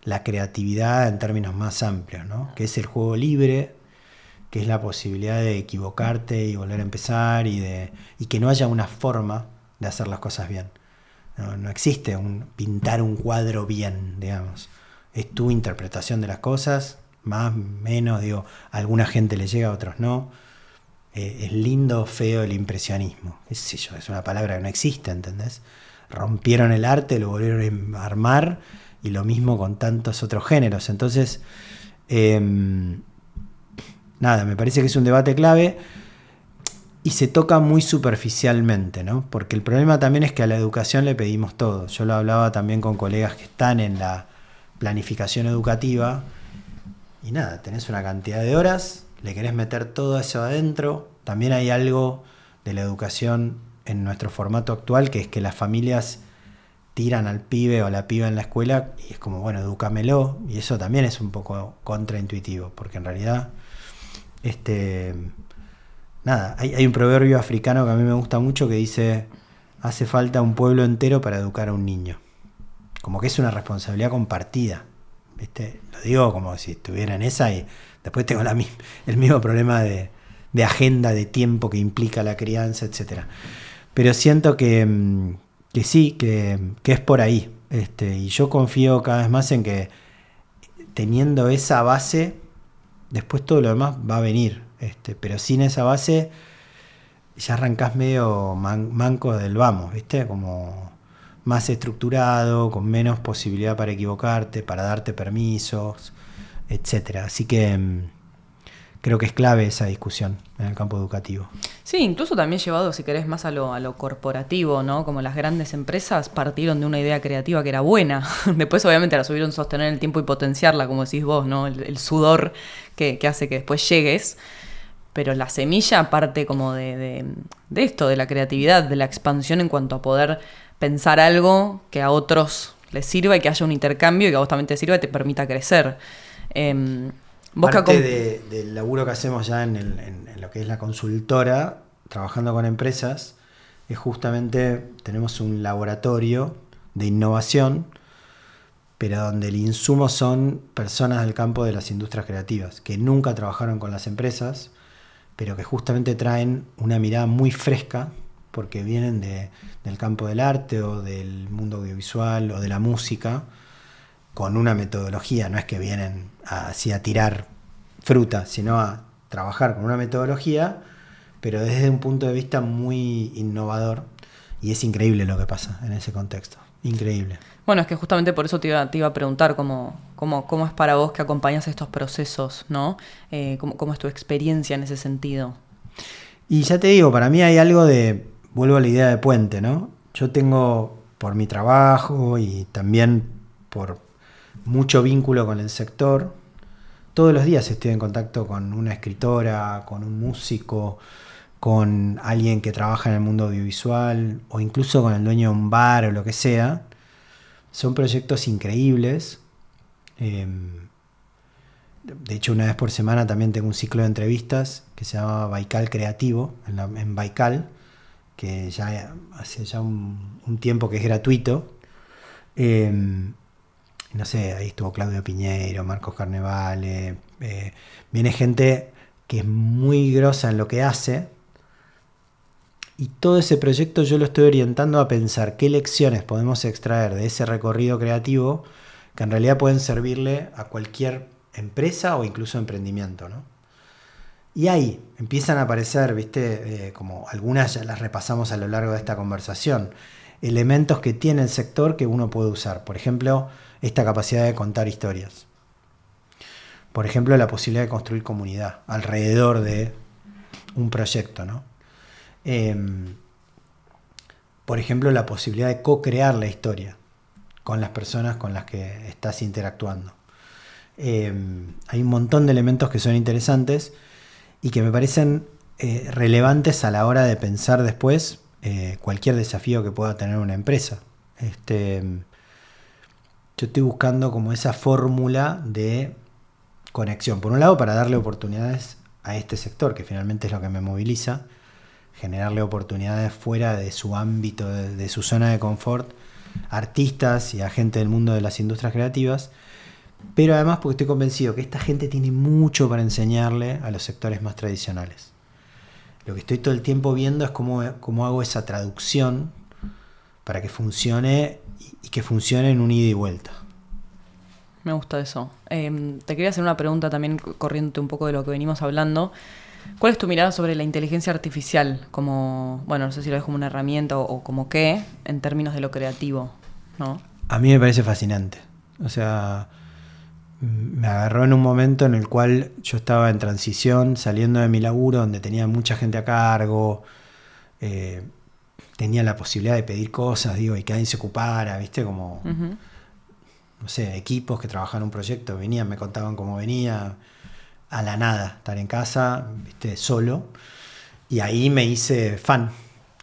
la creatividad en términos más amplios, ¿no? Que es el juego libre, que es la posibilidad de equivocarte y volver a empezar, y que no haya una forma de hacer las cosas bien. No existe pintar un cuadro bien, digamos. Es tu interpretación de las cosas, más, menos, digo, a alguna gente le llega, a otros no. Es lindo, feo el impresionismo. Es una palabra que no existe, ¿entendés? Rompieron el arte, lo volvieron a armar, y lo mismo con tantos otros géneros. Entonces, nada, me parece que es un debate clave. Y se toca muy superficialmente, ¿no? Porque el problema también es que a la educación le pedimos todo. Yo lo hablaba también con colegas que están en la planificación educativa. Y nada, tenés una cantidad de horas, le querés meter todo eso adentro. También hay algo de la educación en nuestro formato actual, que es que las familias tiran al pibe o a la piba en la escuela y es como, bueno, edúcamelo. Y eso también es un poco contraintuitivo, porque en realidad nada, hay un proverbio africano que a mí me gusta mucho que dice: hace falta un pueblo entero para educar a un niño. Como que es una responsabilidad compartida, ¿viste? Lo digo como si estuviera en esa, y después tengo el mismo problema de agenda, de tiempo que implica la crianza, etc. Pero siento que sí, que es por ahí. Y yo confío cada vez más en que, teniendo esa base, después todo lo demás va a venir. Pero sin esa base ya arrancás medio manco del vamos, ¿viste? Como más estructurado, con menos posibilidad para equivocarte, para darte permisos, etcétera. Así que creo que es clave esa discusión en el campo educativo. Sí, incluso también llevado, si querés, más a lo corporativo, ¿no? Como las grandes empresas partieron de una idea creativa que era buena. Después, obviamente, la subieron sostener en el tiempo y potenciarla, como decís vos, ¿no? El sudor que hace que después llegues. Pero la semilla parte como de esto, de la creatividad, de la expansión en cuanto a poder pensar algo que a otros les sirva y que haya un intercambio y que a vos también te sirva y te permita crecer. Parte del laburo que hacemos ya en lo que es la consultora, trabajando con empresas, es justamente, tenemos un laboratorio de innovación, pero donde el insumo son personas del campo de las industrias creativas, que nunca trabajaron con las empresas, pero que justamente traen una mirada muy fresca, porque vienen del campo del arte o del mundo audiovisual o de la música, con una metodología. No es que vienen así a tirar fruta, sino a trabajar con una metodología, pero desde un punto de vista muy innovador, y es increíble lo que pasa en ese contexto. Increíble. Bueno, es que justamente por eso te iba a preguntar cómo es para vos que acompañas estos procesos, ¿no? ¿Cómo es tu experiencia en ese sentido? Y ya te digo, para mí hay algo de, vuelvo a la idea de puente, ¿no? Yo tengo, por mi trabajo y también por mucho vínculo con el sector, todos los días estoy en contacto con una escritora, con un músico, con alguien que trabaja en el mundo audiovisual o incluso con el dueño de un bar o lo que sea. Son proyectos increíbles. Eh, de hecho, una vez por semana también tengo un ciclo de entrevistas que se llama Baikal Creativo, en Baikal, que ya hace ya un tiempo que es gratuito. Eh, no sé, ahí estuvo Claudio Piñeiro, Marcos Carnevale. Viene gente que es muy grosa en lo que hace. Y todo ese proyecto yo lo estoy orientando a pensar qué lecciones podemos extraer de ese recorrido creativo que en realidad pueden servirle a cualquier empresa o incluso emprendimiento, ¿no? Y ahí empiezan a aparecer, ¿viste? Como algunas ya las repasamos a lo largo de esta conversación, elementos que tiene el sector que uno puede usar. Por ejemplo, esta capacidad de contar historias. Por ejemplo, la posibilidad de construir comunidad alrededor de un proyecto, ¿no? Por ejemplo, la posibilidad de co-crear la historia con las personas con las que estás interactuando. Hay un montón de elementos que son interesantes y que me parecen relevantes a la hora de pensar después cualquier desafío que pueda tener una empresa. Yo estoy buscando como esa fórmula de conexión. Por un lado, para darle oportunidades a este sector, que finalmente es lo que me moviliza, generarle oportunidades fuera de su ámbito, de su zona de confort, a artistas y a gente del mundo de las industrias creativas, pero además porque estoy convencido que esta gente tiene mucho para enseñarle a los sectores más tradicionales. Lo que estoy todo el tiempo viendo es cómo hago esa traducción para que funcione y que funcione en un ida y vuelta. Me gusta eso. Te quería hacer una pregunta también, corriente un poco de lo que venimos hablando. ¿Cuál es tu mirada sobre la inteligencia artificial? Como, bueno, no sé si lo ves como una herramienta o como qué, en términos de lo creativo, ¿no? A mí me parece fascinante. O sea, me agarró en un momento en el cual yo estaba en transición, saliendo de mi laburo, donde tenía mucha gente a cargo, tenía la posibilidad de pedir cosas, digo, y que alguien se ocupara, ¿viste? Como, no sé, equipos que trabajaban en un proyecto, venían, me contaban cómo venía, a la nada, estar en casa, ¿viste? Solo. Y ahí me hice fan.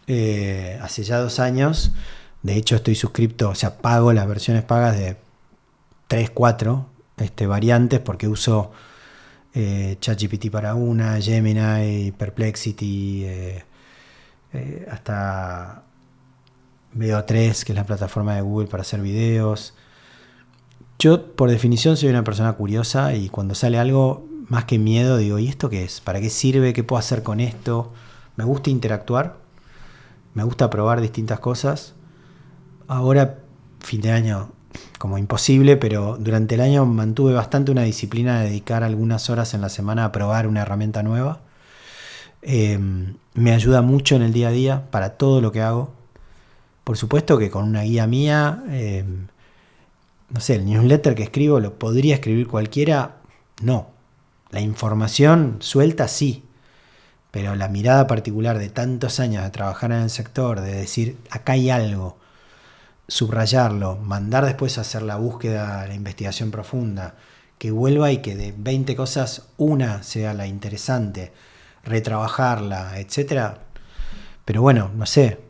Hace ya 2 años, de hecho estoy suscripto, o sea, pago las versiones pagas de 3, 4 variantes porque uso ChatGPT para una, Gemini, Perplexity, hasta Veo3, que es la plataforma de Google para hacer videos. Yo, por definición, soy una persona curiosa y cuando sale algo, más que miedo, digo, ¿y esto qué es? ¿Para qué sirve? ¿Qué puedo hacer con esto? Me gusta interactuar, me gusta probar distintas cosas. Ahora, fin de año, como imposible, pero durante el año mantuve bastante una disciplina de dedicar algunas horas en la semana a probar una herramienta nueva. Me ayuda mucho en el día a día para todo lo que hago. Por supuesto que con una guía mía, no sé, el newsletter que escribo lo podría escribir cualquiera, no. La información suelta sí, pero la mirada particular de tantos años de trabajar en el sector, de decir, acá hay algo, subrayarlo, mandar después a hacer la búsqueda, la investigación profunda, que vuelva y que de 20 cosas una sea la interesante, retrabajarla, etcétera. Pero bueno, no sé,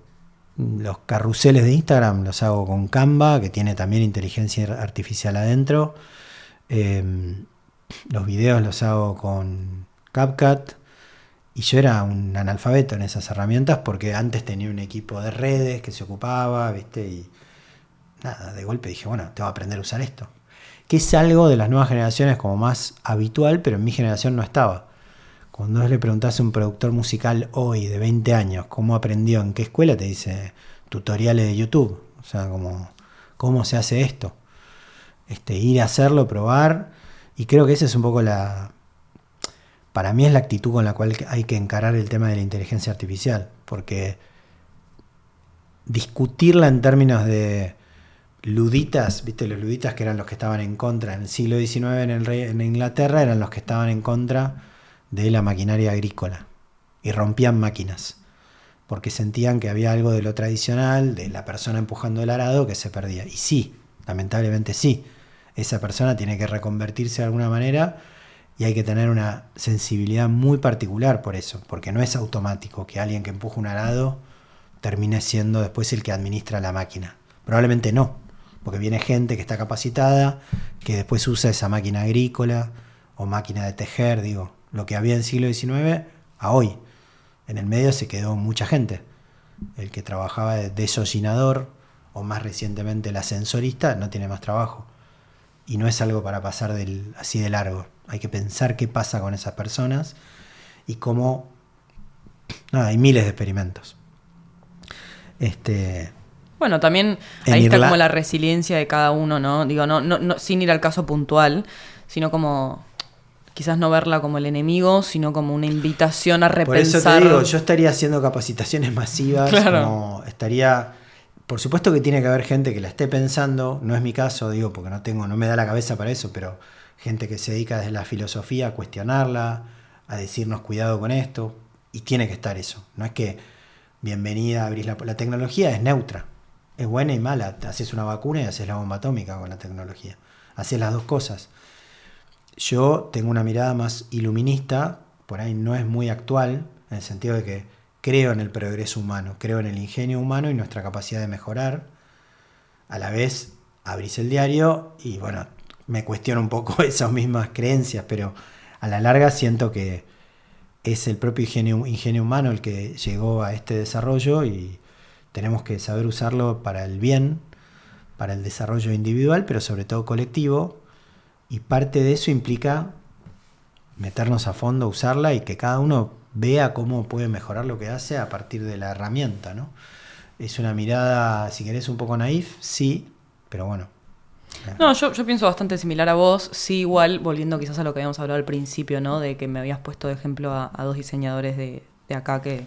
los carruseles de Instagram los hago con Canva, que tiene también inteligencia artificial adentro. Los videos los hago con CapCut. Y yo era un analfabeto en esas herramientas porque antes tenía un equipo de redes que se ocupaba, ¿viste? Y nada, de golpe dije, bueno, tengo que aprender a usar esto. Que es algo de las nuevas generaciones como más habitual, pero en mi generación no estaba. Cuando vos le preguntás a un productor musical hoy de 20 años cómo aprendió, en qué escuela, te dice tutoriales de YouTube. O sea, como, ¿cómo se hace esto? Ir a hacerlo, probar. Y creo que esa es un poco para mí es la actitud con la cual hay que encarar el tema de la inteligencia artificial. Porque discutirla en términos de luditas, ¿viste? Los luditas que eran los que estaban en contra en el siglo XIX en Inglaterra, eran los que estaban en contra de la maquinaria agrícola. y rompían máquinas, porque sentían que había algo de lo tradicional, de la persona empujando el arado, que se perdía. Y sí, lamentablemente sí, esa persona tiene que reconvertirse de alguna manera y hay que tener una sensibilidad muy particular por eso, porque no es automático que alguien que empuja un arado termine siendo después el que administra la máquina. Probablemente no, porque viene gente que está capacitada, que después usa esa máquina agrícola o máquina de tejer, digo, lo que había en el siglo XIX a hoy. En el medio se quedó mucha gente. El que trabajaba de desollinador o más recientemente el ascensorista no tiene más trabajo. Y no es algo para pasar así de largo. Hay que pensar qué pasa con esas personas y cómo... hay miles de experimentos. Bueno, también ahí está como la resiliencia de cada uno, ¿no? Digo, no, sin ir al caso puntual, sino como quizás no verla como el enemigo, sino como una invitación a repensar. Por eso te digo, yo estaría haciendo capacitaciones masivas, claro. Por supuesto que tiene que haber gente que la esté pensando, no es mi caso, digo, porque no me da la cabeza para eso, pero gente que se dedica desde la filosofía a cuestionarla, a decirnos cuidado con esto, y tiene que estar eso. No es que bienvenida, abrís la tecnología es neutra, es buena y mala. Haces una vacuna y haces la bomba atómica con la tecnología. Haces las dos cosas. Yo tengo una mirada más iluminista, por ahí no es muy actual, en el sentido de que creo en el progreso humano, creo en el ingenio humano y nuestra capacidad de mejorar. A la vez, abrís el diario y bueno, me cuestiono un poco esas mismas creencias, pero a la larga siento que es el propio ingenio humano el que llegó a este desarrollo y tenemos que saber usarlo para el bien, para el desarrollo individual, pero sobre todo colectivo. Y parte de eso implica meternos a fondo, usarla y que cada uno vea cómo puede mejorar lo que hace a partir de la herramienta, ¿no? Es una mirada, si querés, un poco naif, sí, pero bueno. No, yo pienso bastante similar a vos, sí, igual, volviendo quizás a lo que habíamos hablado al principio, ¿no? De que me habías puesto de ejemplo a dos diseñadores de acá que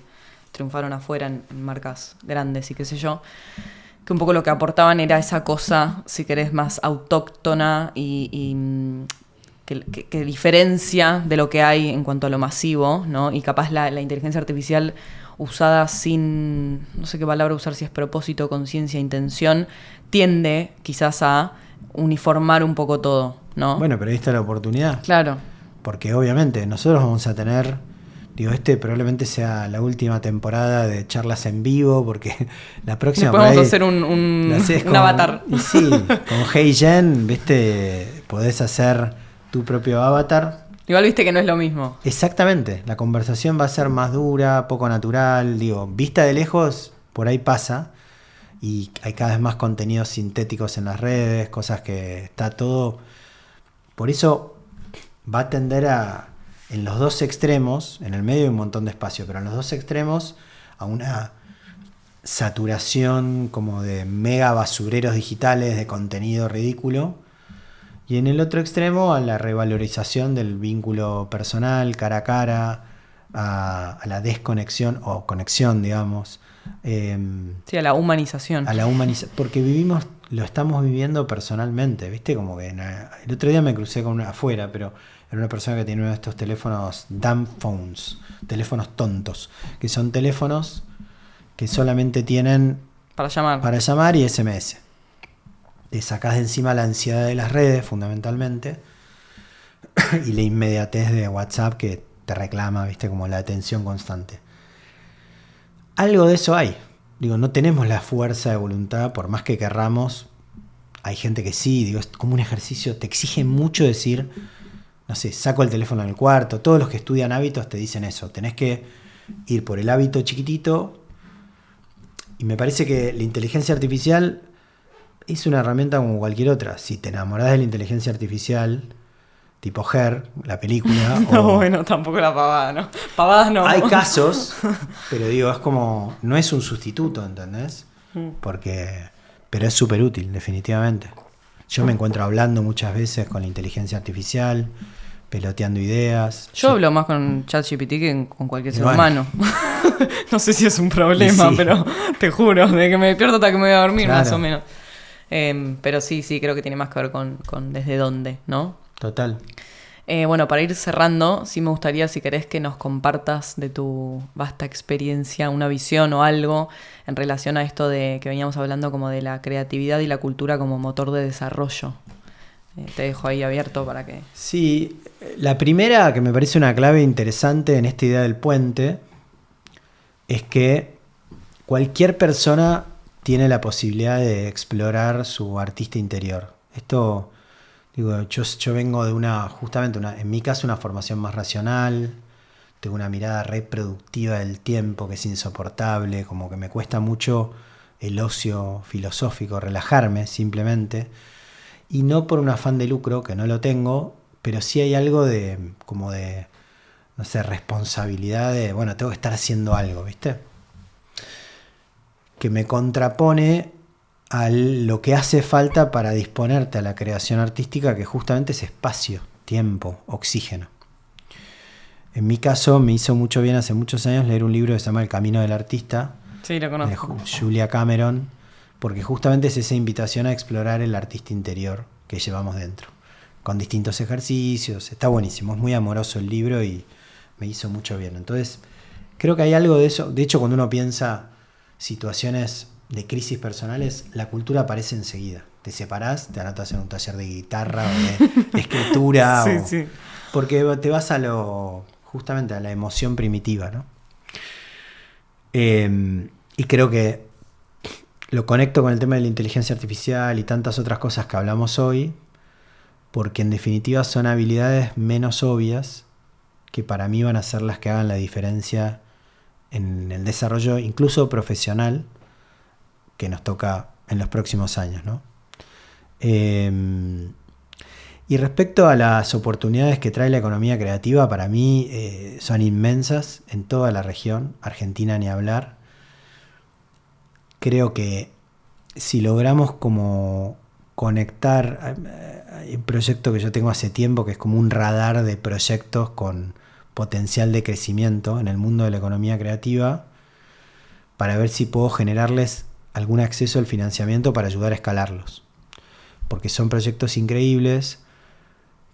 triunfaron afuera en marcas grandes y qué sé yo, que un poco lo que aportaban era esa cosa, si querés, más autóctona y que diferencia de lo que hay en cuanto a lo masivo, ¿no? Y capaz la inteligencia artificial usada sin, no sé qué palabra usar, si es propósito, conciencia, intención, tiende quizás a uniformar un poco todo, ¿no? Bueno, pero ahí está la oportunidad. Claro. Porque obviamente nosotros vamos a tener, probablemente sea la última temporada de charlas en vivo, porque la próxima... Después vamos a hacer un avatar. Y sí, con HeyGen, podés hacer tu propio avatar. Igual viste que no es lo mismo. Exactamente, la conversación va a ser más dura, poco natural, vista de lejos, por ahí pasa, y hay cada vez más contenidos sintéticos en las redes, cosas que está todo... Por eso va a tender en los dos extremos, en el medio hay un montón de espacio, pero en los dos extremos a una saturación como de mega basureros digitales de contenido ridículo, y en el otro extremo a la revalorización del vínculo personal, cara a cara, a la desconexión o conexión, digamos. Sí, a la humanización. Porque lo estamos viviendo personalmente, ¿viste? Como que el otro día me crucé con afuera, pero era una persona que tiene uno de estos teléfonos dumb phones, teléfonos tontos, que son teléfonos que solamente tienen para llamar y SMS. Te sacás de encima la ansiedad de las redes, fundamentalmente, y la inmediatez de WhatsApp que te reclama, ¿viste? Como la atención constante. Algo de eso hay. No tenemos la fuerza de voluntad, por más que querramos. Hay gente que sí, es como un ejercicio, te exige mucho decir, no sé, saco el teléfono del cuarto. Todos los que estudian hábitos te dicen eso. Tenés que ir por el hábito chiquitito. Y me parece que la inteligencia artificial es una herramienta como cualquier otra. Si te enamorás de la inteligencia artificial, tipo Her, la película... Bueno, tampoco la pavada, ¿no? Pavadas no. Hay casos, pero es como... No es un sustituto, ¿entendés? Pero es súper útil, definitivamente. Yo me encuentro hablando muchas veces con la inteligencia artificial, peloteando ideas. Yo hablo más con ChatGPT que con cualquier ser humano. No sé si es un problema, sí. Pero te juro, de que me despierto hasta que me voy a dormir, claro. Más o menos. Pero sí, creo que tiene más que ver con desde dónde, ¿no? Total. Bueno, para ir cerrando, sí me gustaría, si querés, que nos compartas de tu vasta experiencia, una visión o algo en relación a esto de que veníamos hablando como de la creatividad y la cultura como motor de desarrollo. Te dejo ahí abierto para que... Sí, la primera que me parece una clave interesante en esta idea del puente es que cualquier persona tiene la posibilidad de explorar su artista interior. Esto, digo, yo vengo de en mi caso, una formación más racional, tengo una mirada reproductiva del tiempo que es insoportable, como que me cuesta mucho el ocio filosófico, relajarme simplemente, y no por un afán de lucro, que no lo tengo, pero sí hay algo como de, no sé, responsabilidad de, bueno, tengo que estar haciendo algo, ¿viste? Que me contrapone a lo que hace falta para disponerte a la creación artística, que justamente es espacio, tiempo, oxígeno. En mi caso me hizo mucho bien hace muchos años leer un libro que se llama El Camino del Artista, Sí, lo conozco. de Julia Cameron, porque justamente es esa invitación a explorar el artista interior que llevamos dentro, con distintos ejercicios. Está buenísimo, es muy amoroso el libro y me hizo mucho bien. Entonces, creo que hay algo de eso. De hecho, cuando uno piensa situaciones de crisis personales, la cultura aparece enseguida. Te separás, te anotas en un taller de guitarra o de escritura, Sí. porque te vas justamente a la emoción primitiva, ¿no? Y creo que lo conecto con el tema de la inteligencia artificial y tantas otras cosas que hablamos hoy, porque en definitiva son habilidades menos obvias que para mí van a ser las que hagan la diferencia en el desarrollo incluso profesional que nos toca en los próximos años, ¿no? Y respecto a las oportunidades que trae la economía creativa, para mí son inmensas en toda la región, Argentina ni hablar. Creo que si logramos como conectar, hay un proyecto que yo tengo hace tiempo que es como un radar de proyectos con potencial de crecimiento en el mundo de la economía creativa, para ver si puedo generarles algún acceso al financiamiento para ayudar a escalarlos. Porque son proyectos increíbles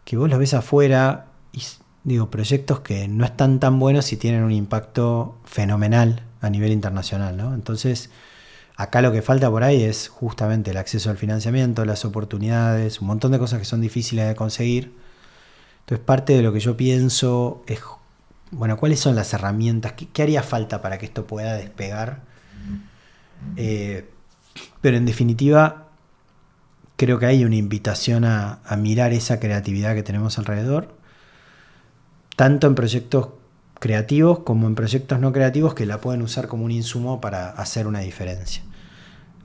que vos los ves afuera y digo, proyectos que no están tan buenos y tienen un impacto fenomenal a nivel internacional, ¿no? Entonces, acá lo que falta por ahí es justamente el acceso al financiamiento, las oportunidades, un montón de cosas que son difíciles de conseguir. Entonces, parte de lo que yo pienso es, bueno, ¿cuáles son las herramientas? ¿Qué haría falta para que esto pueda despegar? Pero en definitiva, creo que hay una invitación a mirar esa creatividad que tenemos alrededor, tanto en proyectos creativos como en proyectos no creativos que la pueden usar como un insumo para hacer una diferencia.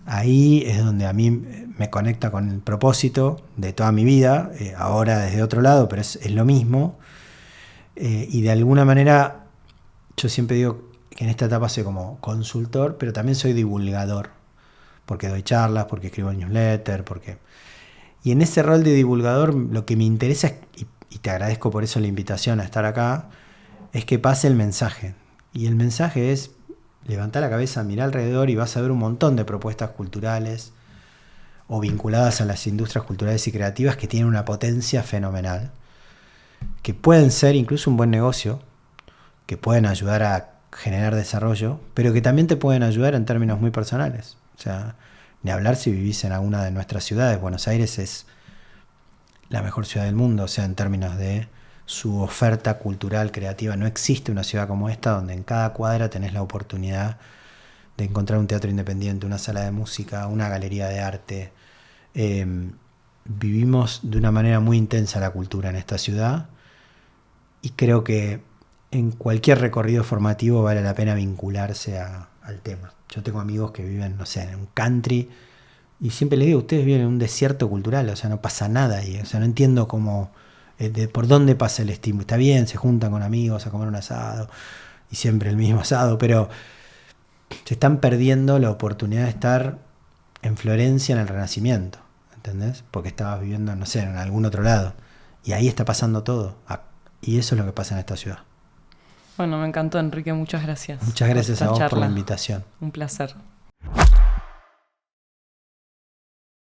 Ahí es donde a mí me conecta con el propósito de toda mi vida, ahora desde otro lado, pero es lo mismo. Y de alguna manera, yo siempre digo que en esta etapa soy como consultor, pero también soy divulgador, porque doy charlas, porque escribo el newsletter, Y en ese rol de divulgador lo que me interesa, y te agradezco por eso la invitación a estar acá, es que pase el mensaje. Y el mensaje es: levantá la cabeza, mirá alrededor y vas a ver un montón de propuestas culturales o vinculadas a las industrias culturales y creativas que tienen una potencia fenomenal, que pueden ser incluso un buen negocio, que pueden ayudar a generar desarrollo, pero que también te pueden ayudar en términos muy personales. O sea, ni hablar si vivís en alguna de nuestras ciudades. Buenos Aires es la mejor ciudad del mundo, o sea, en términos de su oferta cultural, creativa. No existe una ciudad como esta donde en cada cuadra tenés la oportunidad de encontrar un teatro independiente, una sala de música, una galería de arte. Vivimos de una manera muy intensa la cultura en esta ciudad y creo que en cualquier recorrido formativo vale la pena vincularse al tema. Yo tengo amigos que viven, no sé, en un country y siempre les digo, ustedes viven en un desierto cultural, o sea, no pasa nada ahí, o sea, no entiendo cómo, por dónde pasa el estímulo. Está bien, se juntan con amigos a comer un asado y siempre el mismo asado, pero se están perdiendo la oportunidad de estar en Florencia en el Renacimiento, ¿entendés? Porque estabas viviendo, no sé, en algún otro lado y ahí está pasando todo, y eso es lo que pasa en esta ciudad. Bueno, me encantó, Enrique, muchas gracias. Muchas gracias a vos por la charla. invitación. Un placer.